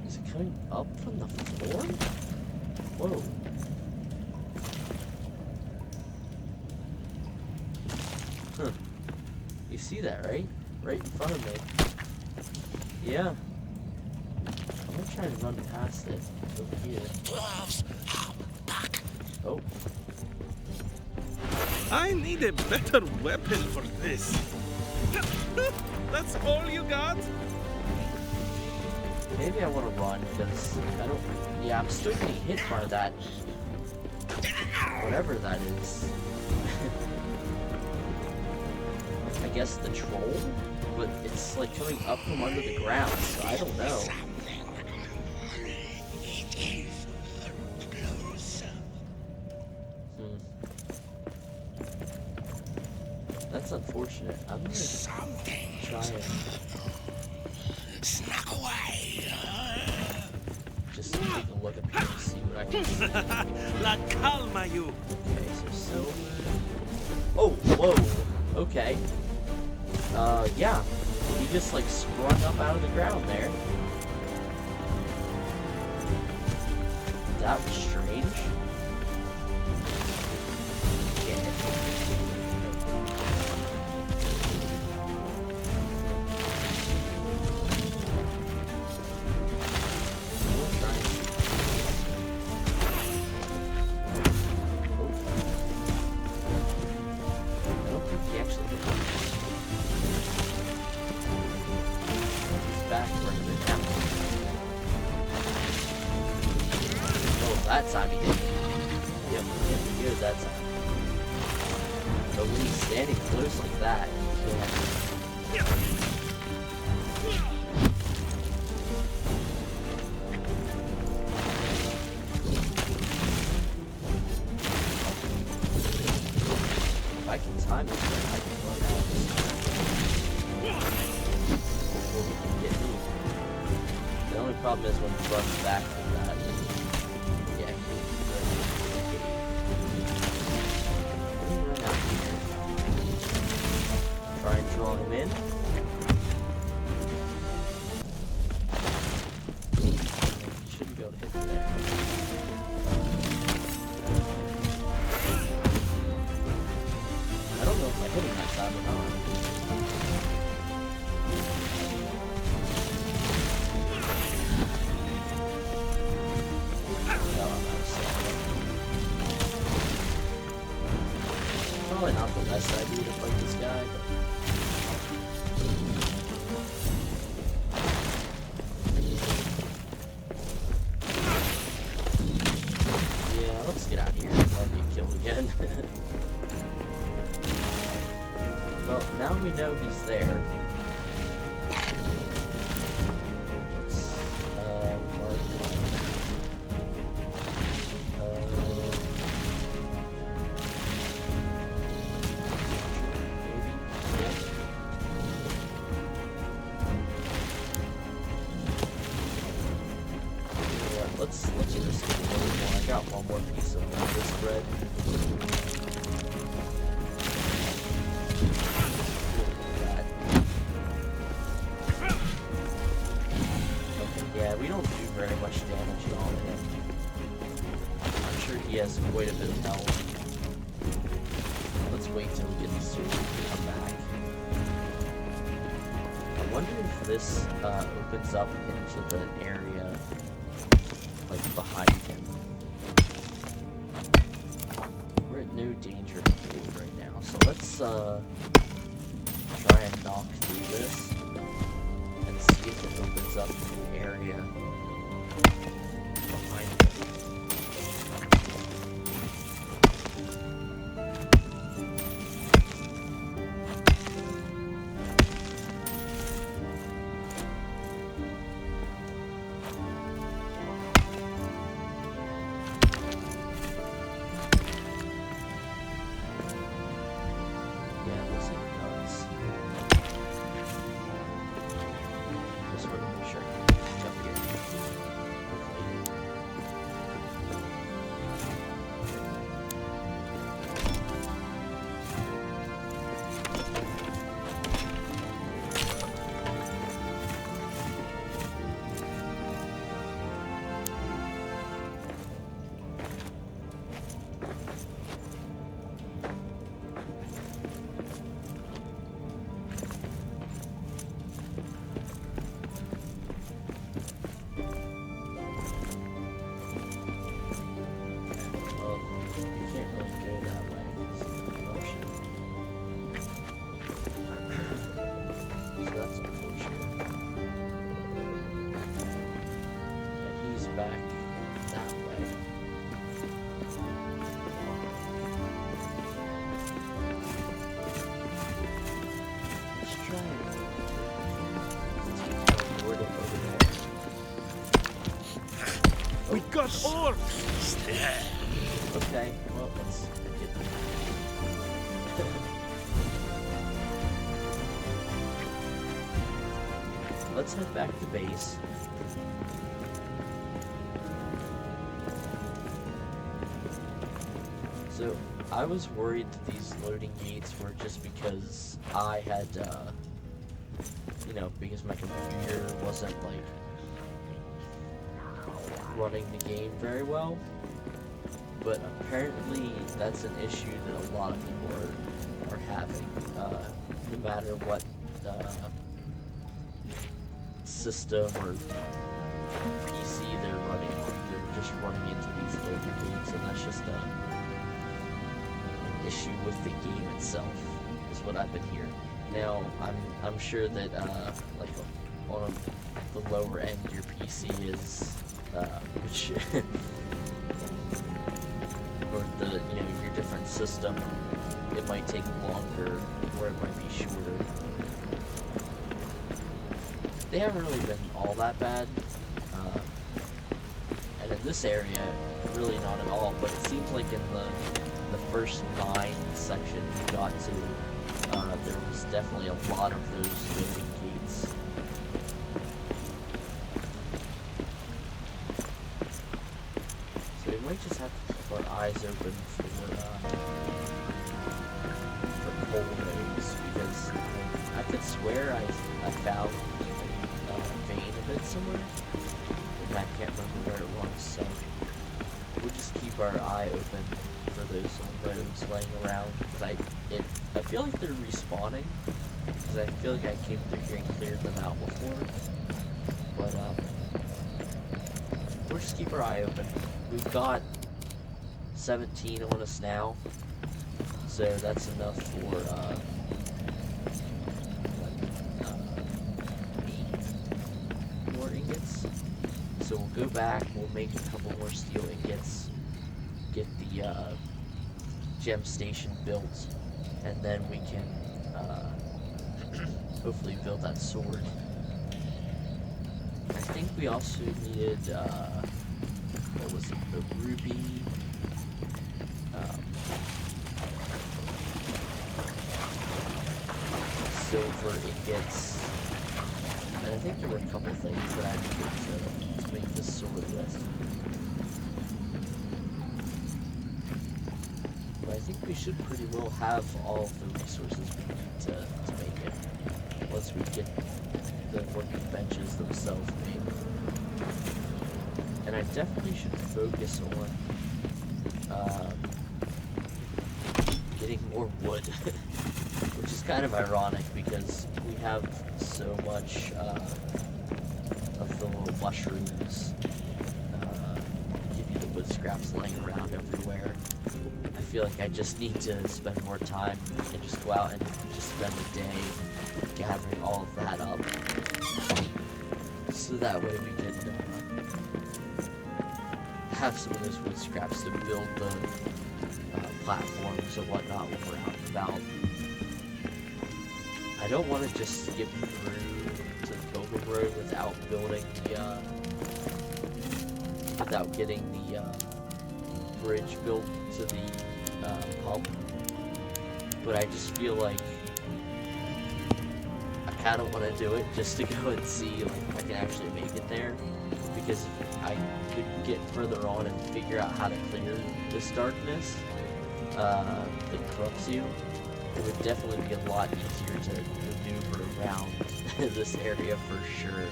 Is it coming up from the floor? Whoa. Huh. You see that, right? Right in front of me. Yeah. I'm gonna try and run past it over here. Oh. I need a better weapon for this. That's all you got? Maybe I want to run because I don't. Yeah, I'm still getting hit by that. Whatever that is. I guess the troll? But it's like coming up from under the ground, so I don't know. That's unfortunate. I'm gonna try and Snuck away. just take a look up here and see what I can see. La calma, you. Okay, so Sylvie. Oh, whoa. Okay. Yeah. He just like sprung up out of the ground there. That was strange. That time he did. Yep, he did that time. But when he's standing close like that, yeah. If I can time it, then I can run out this time. Before he can get me. The only problem is when he runs back like that. Try and draw him in. Shouldn't be able to hit him there. I don't know if I hit him that time or not. No, I'm not saying. Probably not the best idea to fight this guy, but yeah, let's get out of here before I get killed again. Well, now we know he's there. Let's just get a little more. I got one more piece of this bread. Okay, yeah, we don't do very much damage on him. I'm sure he has quite a bit of health. Let's wait till we get the sword to come back. I wonder if this opens up into the area like behind him. We're at no danger of cave right now, so let's try and knock through this and see if it opens up an area behind him. We got orcs! Okay, well, let's get them. let's head back to base. So, I was worried that these loading gates were just because I had, you know, because my computer wasn't, like, running the game very well. But apparently that's an issue that a lot of people are having, no matter what system or PC they're running on. They're just running into these loading gates, and that's just an issue with the game itself, is what I've been hearing. Now, I'm sure that like on the lower end, your PC is which or the your different system, it might take longer or it might be shorter. They haven't really been all that bad, and in this area, really not at all. But it seems like in the first 9 section we got to, there was definitely a lot of those loading gates. So we might just have to keep our eyes open for coal roads, because I could swear I found a vein of it somewhere, and I can't remember where it was, so we'll just keep our eye open for those roads laying around, because I feel like they're respawning, because I feel like I came through here and cleared them out before, but we'll just keep our eye open. We've got 17 on us now, so that's enough for 8 more ingots. So we'll go back, we'll make a couple more steel ingots, get the gem station built, and then we can hopefully build that sword. I think we also needed, what was it, the ruby, silver ingots, and I think there were a couple things that I needed to make this sword with. But I think we should pretty well have all of the resources we need to make it, once we get the working benches themselves made. And I definitely should focus on getting more wood, which is kind of ironic because we have so much of the little mushrooms, give you the wood scraps laying around everywhere. I feel like I just need to spend more time and just go out and just spend a day gathering all of that up, so that way we can have some of those wood scraps to build the platforms and whatnot when we're out and about. I don't want to just skip through to the Pilgrim Road without building the, without getting the bridge built to the pump. But I just feel like I kind of want to do it just to go and see like, if I can actually make it there. Because if I could get further on and figure out how to clear this darkness that corrupts you, it would definitely be a lot easier to maneuver around this area for sure.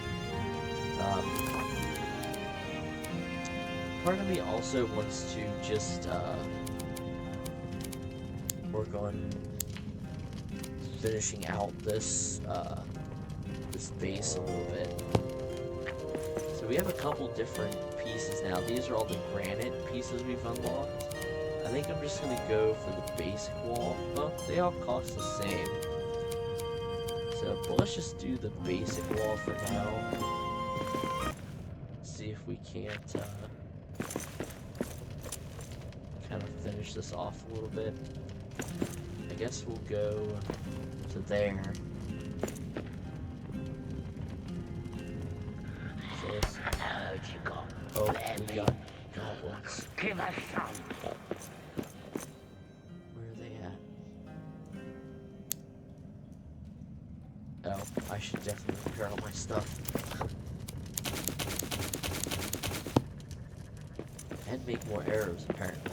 Part of me also wants to just work on finishing out this this base a little bit. So we have a couple different pieces now. These are all the granite pieces we've unlocked. I think I'm just gonna go for the basic wall. Well, they all cost the same. So, but let's just do the basic wall for now. See if we can't kind of finish this off a little bit. I guess we'll go to there. So let's, oh, we got goblins. Give us some. Where are they at? Oh, I should definitely repair all my stuff. And make more arrows, apparently.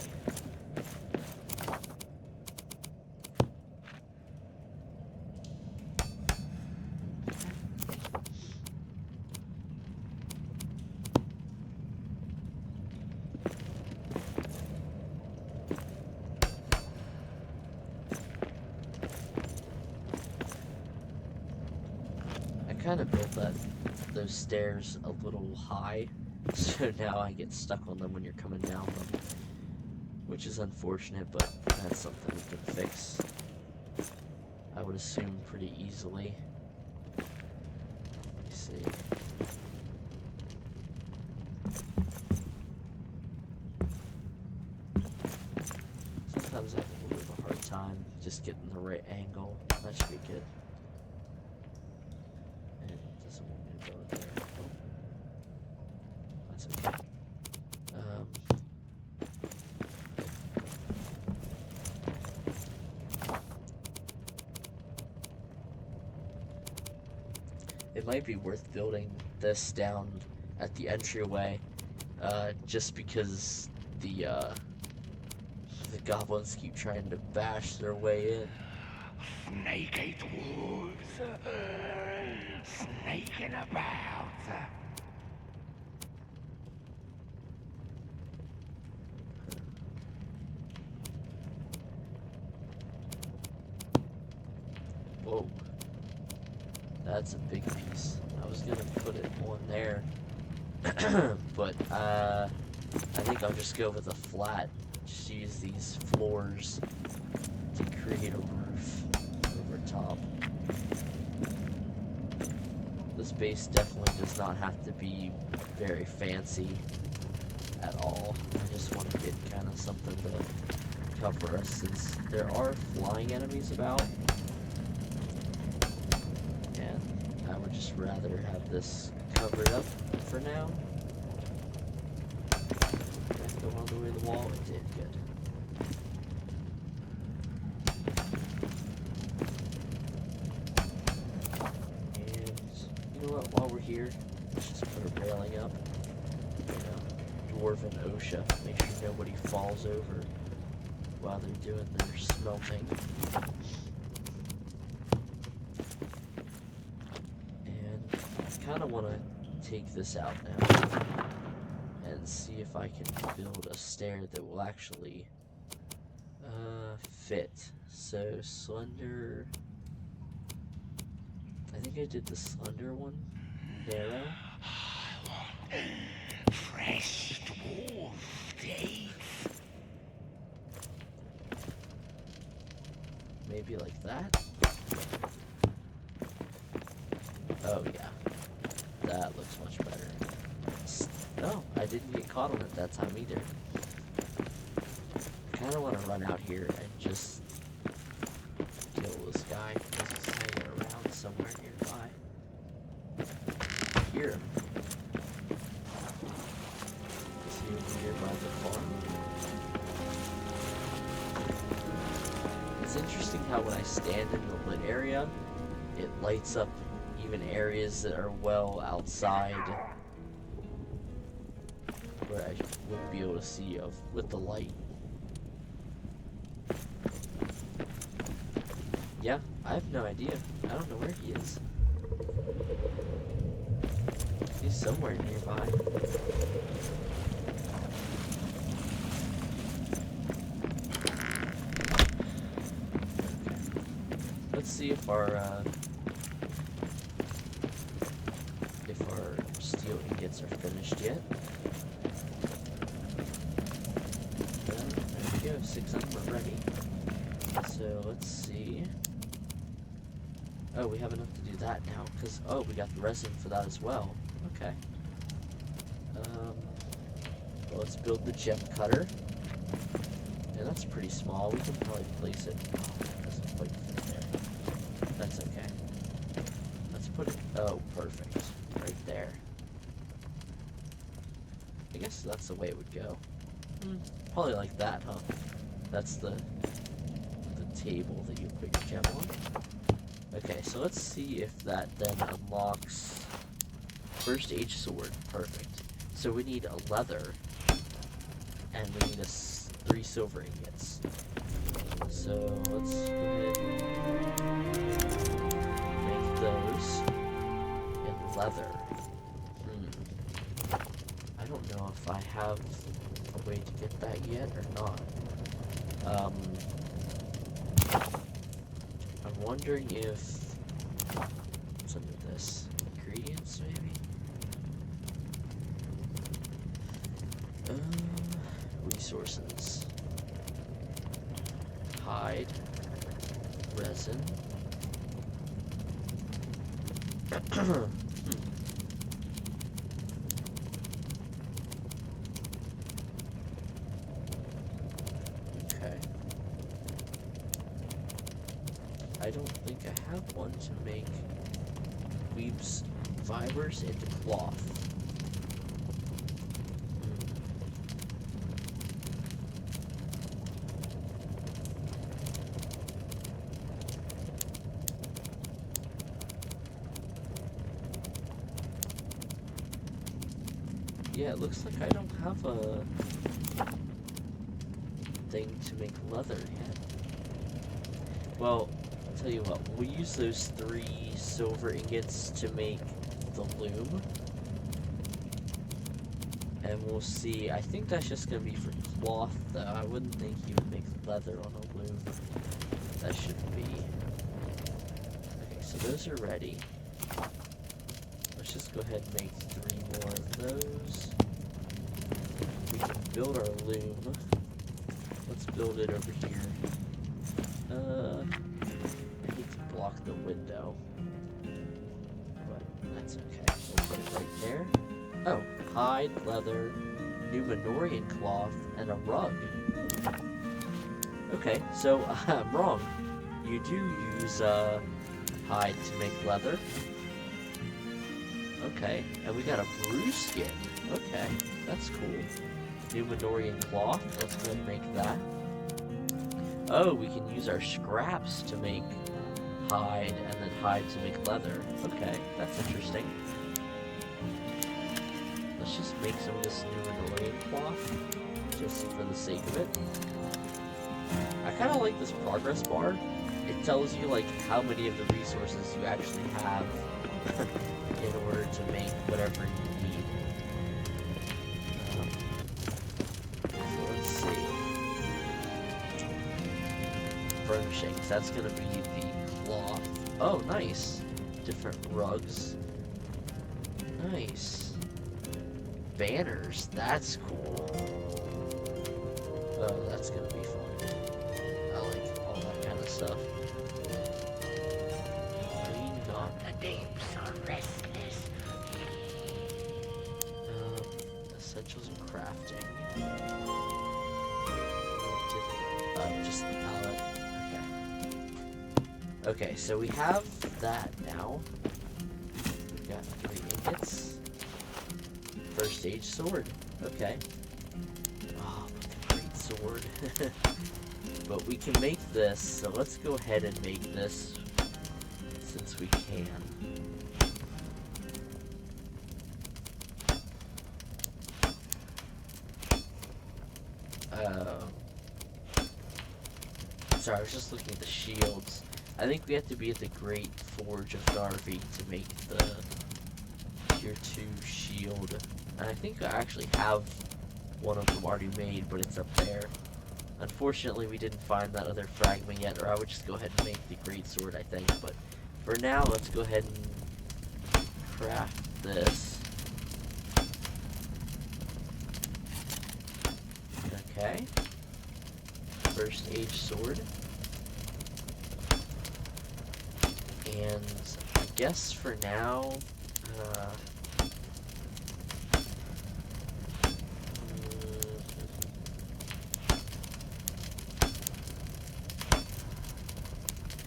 Kind of built those stairs a little high, so now I get stuck on them when you're coming down them, which is unfortunate, but that's something we can fix, I would assume, pretty easily. Let me see. Sometimes I have a little bit of a hard time just getting the right angle. That should be good. It might be worth building this down at the entryway, just because the goblins keep trying to bash their way in. Snake-ate wolves, snaking about. Whoa. That's a big piece. I was gonna put it on there, but I think I'll just go with a flat. Just use these floors to create a roof over top. This base definitely does not have to be very fancy at all. I just want to get kind of something to cover us, since there are flying enemies about. I would just rather have this covered up for now. Did that go all the way to the wall? It did, good. And you know what, while we're here, let's just put a railing up. You know, Dwarven OSHA. Make sure nobody falls over while they're doing their smelting. I kind of want to take this out now and see if I can build a stair that will actually fit. So slender, I think I did the slender one, narrow. Fresh dwarf dates. Maybe like that. Oh yeah. That looks much better. No, I didn't get caught on it that time either. I kind of want to run out here and just kill this guy because he's hanging around somewhere nearby. I hear him. Is he over here by the farm? It's interesting how when I stand in the lit area, it lights up even areas that are well outside where I wouldn't be able to see with the light. Yeah, I have no idea. I don't know where he is. He's somewhere nearby. Let's see if our steel ingots are finished yet. Well, there we go, 6 of them are ready. So let's see. Oh, we have enough to do that now, because, oh, we got the resin for that as well. Okay. Well, let's build the gem cutter. And that's pretty small. We can probably place it. Oh, it doesn't quite fit there. That's okay. Let's put it, oh, perfect. Right there. I guess that's the way it would go. Probably like that, huh? That's the table that you put your gem on. Okay, so let's see if that then unlocks first age sword. Perfect. So we need a leather, and we need 3 silver ingots. So let's go ahead and make those in leather. I don't know if I have a way to get that yet or not. I'm wondering if what's under this? Ingredients, maybe? Resources. Hide. Resin. Okay. I don't think I have one to make weaves fibers into cloth. Yeah, it looks like I don't have a thing to make leather yet. Well, I'll tell you what, we'll use those 3 silver ingots to make the loom. And we'll see. I think that's just going to be for cloth, though. I wouldn't think you would make leather on a loom. That shouldn't be. Okay, so those are ready. Let's just go ahead and make 3 more of those. We can build our loom. Let's build it over here. I need to block the window. But that's okay. We'll put it right there. Oh, hide, leather, Numenorian cloth, and a rug. Okay, so I'm wrong. You do use hide to make leather. Okay, and we got a brew skin. Okay, that's cool. Numenorian cloth. Let's go ahead and make that. Oh, we can use our scraps to make hide, and then hide to make leather. Okay, that's interesting. Let's just make some of this Numenorian cloth, just for the sake of it. I kind of like this progress bar. It tells you, like, how many of the resources you actually have in order to make whatever you need. So let's see. Furnishings, that's gonna be the cloth. Oh, nice. Different rugs. Nice. Banners, that's cool. Oh, that's gonna be fun. I like all that kind of stuff. The deeps are restless. Essentials of crafting. Just the palette. Okay. Okay, so we have that now. We've got 3 ingots. First stage sword. Okay. Oh, but the great sword. But we can make this, so let's go ahead and make this since we can. Sorry, I was just looking at the shields. I think we have to be at the Great Forge of Narvi to make the Tier 2 shield. And I think I actually have one of them already made, but it's up there. Unfortunately, we didn't find that other fragment yet, or I would just go ahead and make the Great Sword, I think. But for now, let's go ahead and craft this. Okay. First age sword. And I guess for now,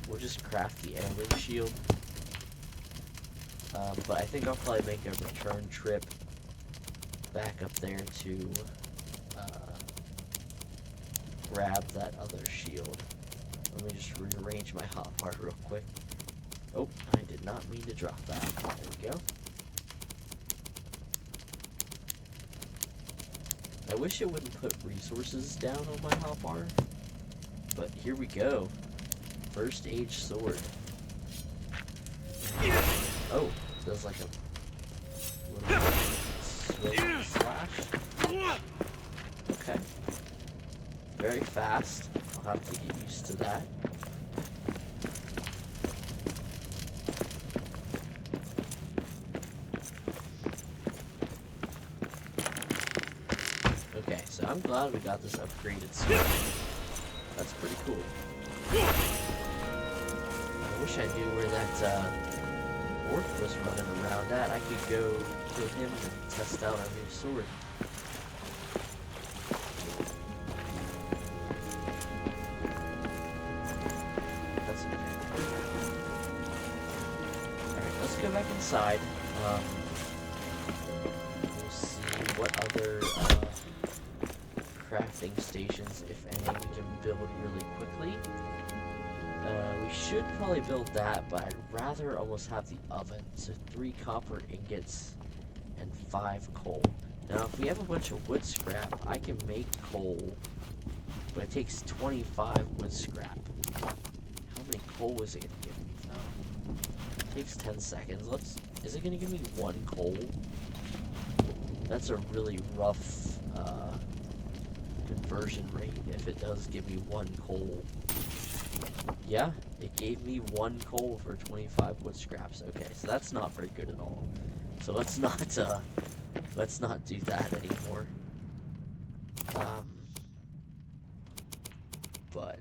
we'll just craft the heirloom shield. But I think I'll probably make a return trip back up there to grab that other shield. Let me just rearrange my hotbar real quick. Oh, I did not mean to drop that. There we go. I wish it wouldn't put resources down on my hotbar, but here we go. First age sword. Oh, does like a little swing slash. Okay. Very fast. I'll have to get used to that. Okay, so I'm glad we got this upgraded sword. That's pretty cool. I wish I knew where that orc was running around at. I could go to him and test out our new sword. That's okay. Alright, let's go back inside. We'll see what other crafting stations, if any, we can build really quickly. We should probably build that, but I'd rather almost have the oven. So 3 copper ingots and 5 coal. Now, if we have a bunch of wood scrap, I can make coal, but it takes 25 wood scrap. How many coal is it going to give me? It takes 10 seconds. Is it going to give me 1 coal? That's a really rough conversion rate if it does give me 1 coal. Yeah, it gave me 1 coal for 25 wood scraps. Okay, so that's not very good at all. So let's not do that anymore. But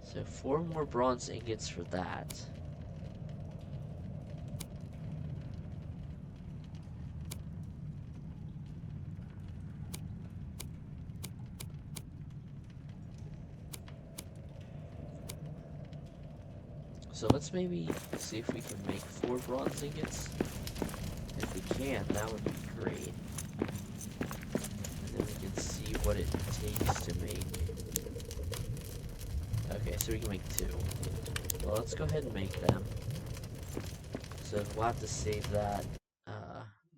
so 4 more bronze ingots for that. So let's maybe see if we can make 4 bronze ingots. If we can, that would be great. And then we can see what it takes to make. Okay, so we can make 2. Well, let's go ahead and make them. So we'll have to save that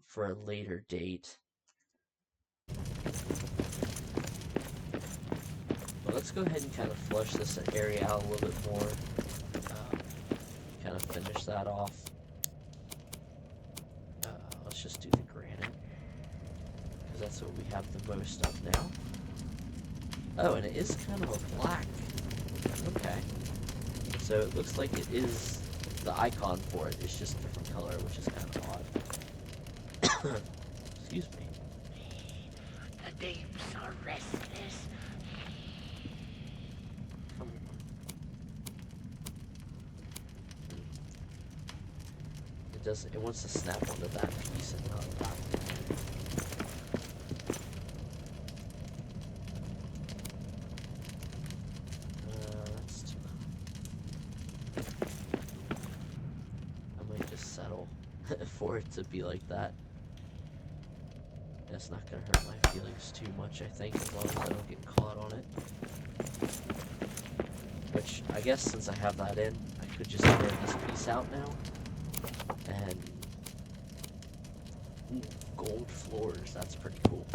for a later date. But let's go ahead and kind of flush this area out a little bit more. Kind of finish that off. Let's just do the granite, because that's what we have the most of now. Oh, and it is kind of a black. Okay. So it looks like it is, the icon for it is just a different color, which is kind of odd. Excuse me. The deeps are restless. Come on. It wants to snap onto that piece and not that one. That's too high. I might just settle for it to be like that. That's not gonna hurt my feelings too much, I think, as long as I don't get caught on it. Which, I guess since I have that in, I could just tear this piece out now. And ooh, gold floors, that's pretty cool.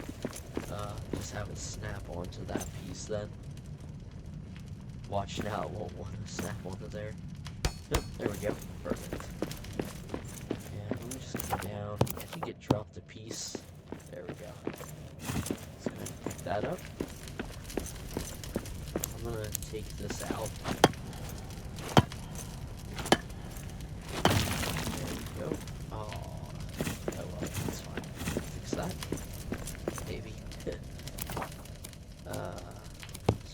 Just have it snap onto that piece then. Watch now, it won't want to snap onto there. Nope, there we go, perfect. And let me just come down, I think it dropped a piece. There we go. Let's go ahead and pick that up. I'm gonna take this out.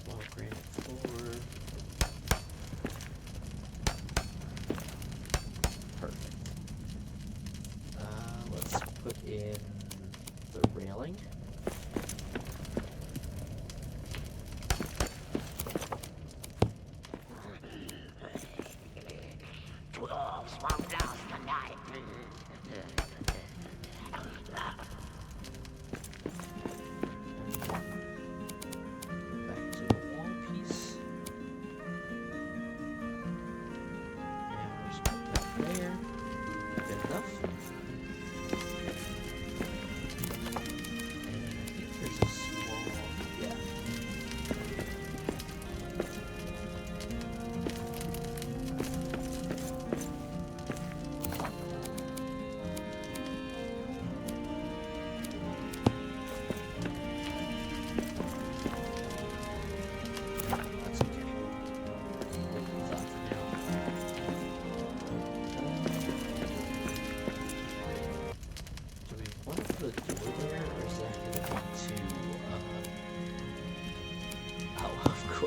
Small granite floor. Perfect. Let's put in the railing.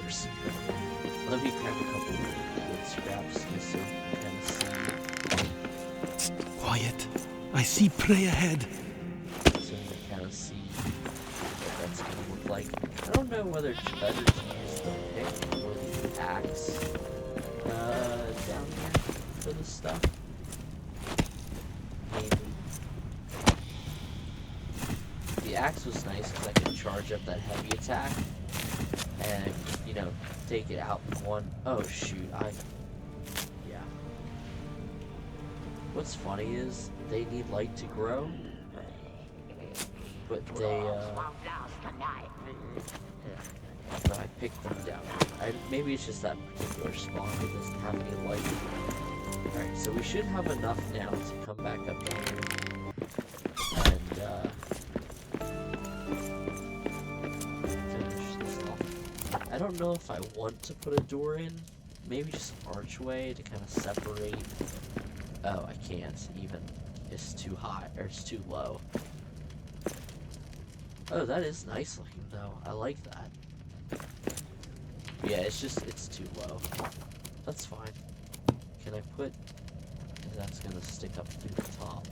course. Let me grab a couple wood scraps just so you can kind of see. Quiet. I see prey ahead. So you can kind of see what that's going to look like. I don't know whether it's better to use the pick or the axe down here for this stuff. Maybe. The axe was nice because I could charge up that heavy attack and, you know, take it out in one. Oh shoot, yeah. What's funny is they need light to grow, but but I picked them down. Maybe it's just that particular spawn that doesn't have any light. Alright, so we should have enough now to come back up here and finish this off. I don't know if I want to put a door in. Maybe just an archway to kind of separate. Oh, I can't even. It's too high, or it's too low. Oh, that is nice looking though. I like that. Yeah, it's too low. That's fine. Can I put... That's gonna stick up through the top.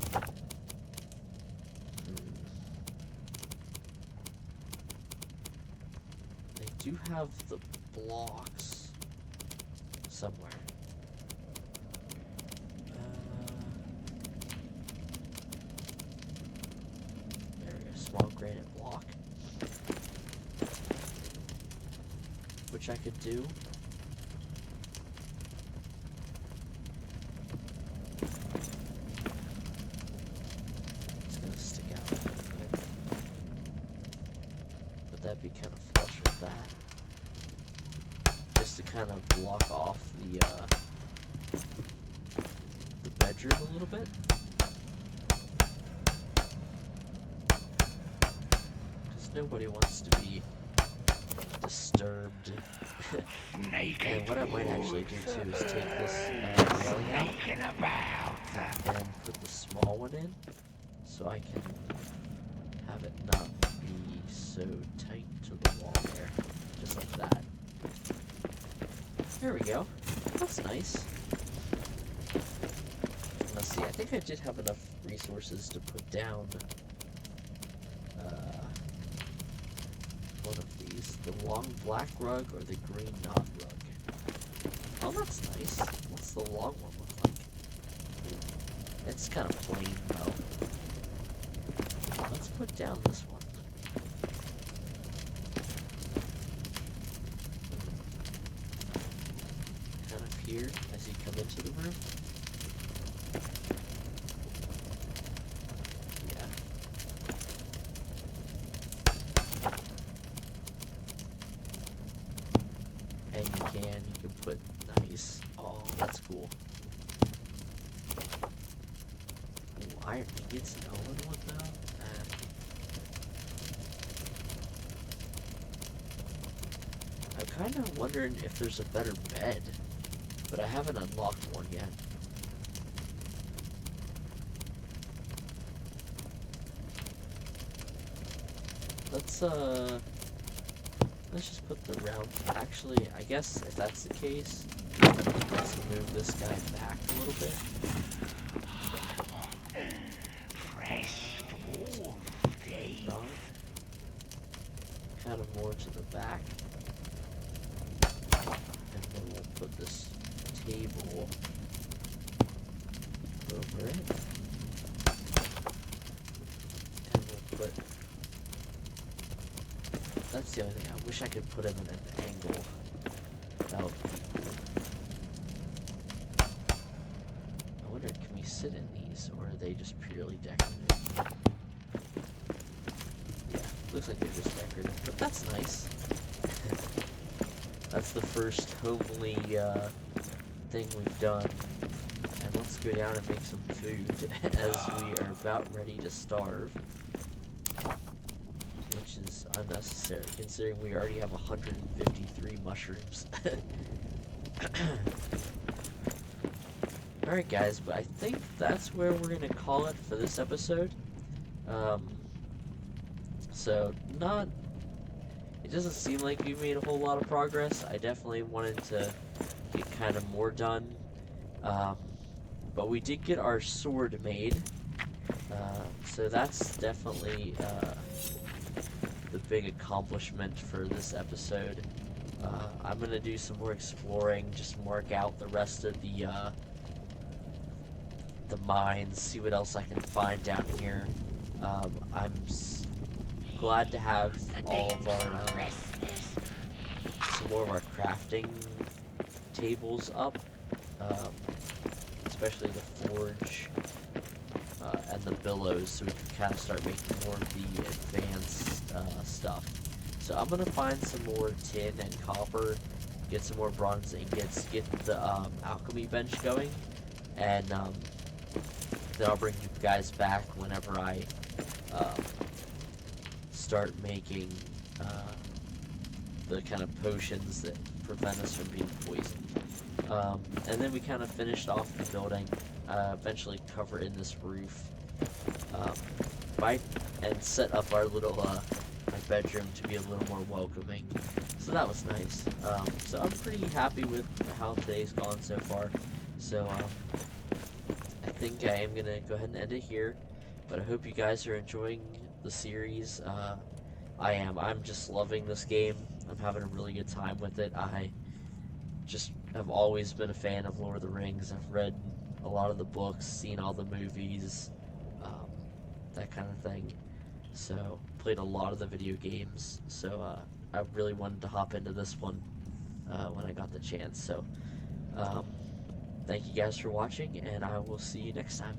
They do have the blocks somewhere. There we go, small granite block. Which I could do. It's gonna stick out a little bit. But that'd be kind of flush with that. Just to kind of block off the bedroom a little bit. Because nobody wants to be disturbed. And what I might actually do too is take this railing out and put the small one in so I can have it not be so tight to the wall there. Just like that. There we go. That's nice. Let's see, I think I did have enough resources to put down one of these. The long black rug or the green knot rug. Oh, that's nice. What's the long one look like? It's kind of plain though. Let's put down this one. Kind of here as you come into the room. You can put nice. Oh, that's cool. Ooh, iron ingots and one though. I'm kind of wondering if there's a better bed, but I haven't unlocked one yet. Let's just put the round... Actually, I guess if that's the case, let's move this guy back a little bit. Fresh day. Kind of more to the back. And then we'll put this table over it. And we'll put... That's the only thing. I wish I could put him in an angle. That would be cool. I wonder, can we sit in these, or are they just purely decorative? Yeah, looks like they're just decorative, but that's nice. That's the first homely thing we've done. And let's go down and make some food as we are about ready to starve. Which is unnecessary, considering we already have 153 mushrooms. Alright guys, but I think that's where we're going to call it for this episode. So, it doesn't seem like we've made a whole lot of progress. I definitely wanted to get kind of more done. But we did get our sword made. So that's definitely the big accomplishment for this episode. I'm gonna do some more exploring, just mark out the rest of the mines, see what else I can find down here. I'm glad to have all of our some more of our crafting tables up, especially the forge and the billows, so we can kind of start making more of the advanced stuff. So I'm gonna find some more tin and copper, get some more bronze ingots, get the alchemy bench going, and then I'll bring you guys back whenever I start making the kind of potions that prevent us from being poisoned. And then we kind of finished off the building, eventually cover in this roof, and set up our little my bedroom to be a little more welcoming. So that was nice. So I'm pretty happy with how today's gone so far. So I think I am gonna go ahead and end it here. But I hope you guys are enjoying the series. I am. I'm just loving this game. I'm having a really good time with it. I just have always been a fan of Lord of the Rings. I've read a lot of the books, seen all the movies, that kind of thing. So, played a lot of the video games. So, I really wanted to hop into this one when I got the chance. So, thank you guys for watching, and I will see you next time.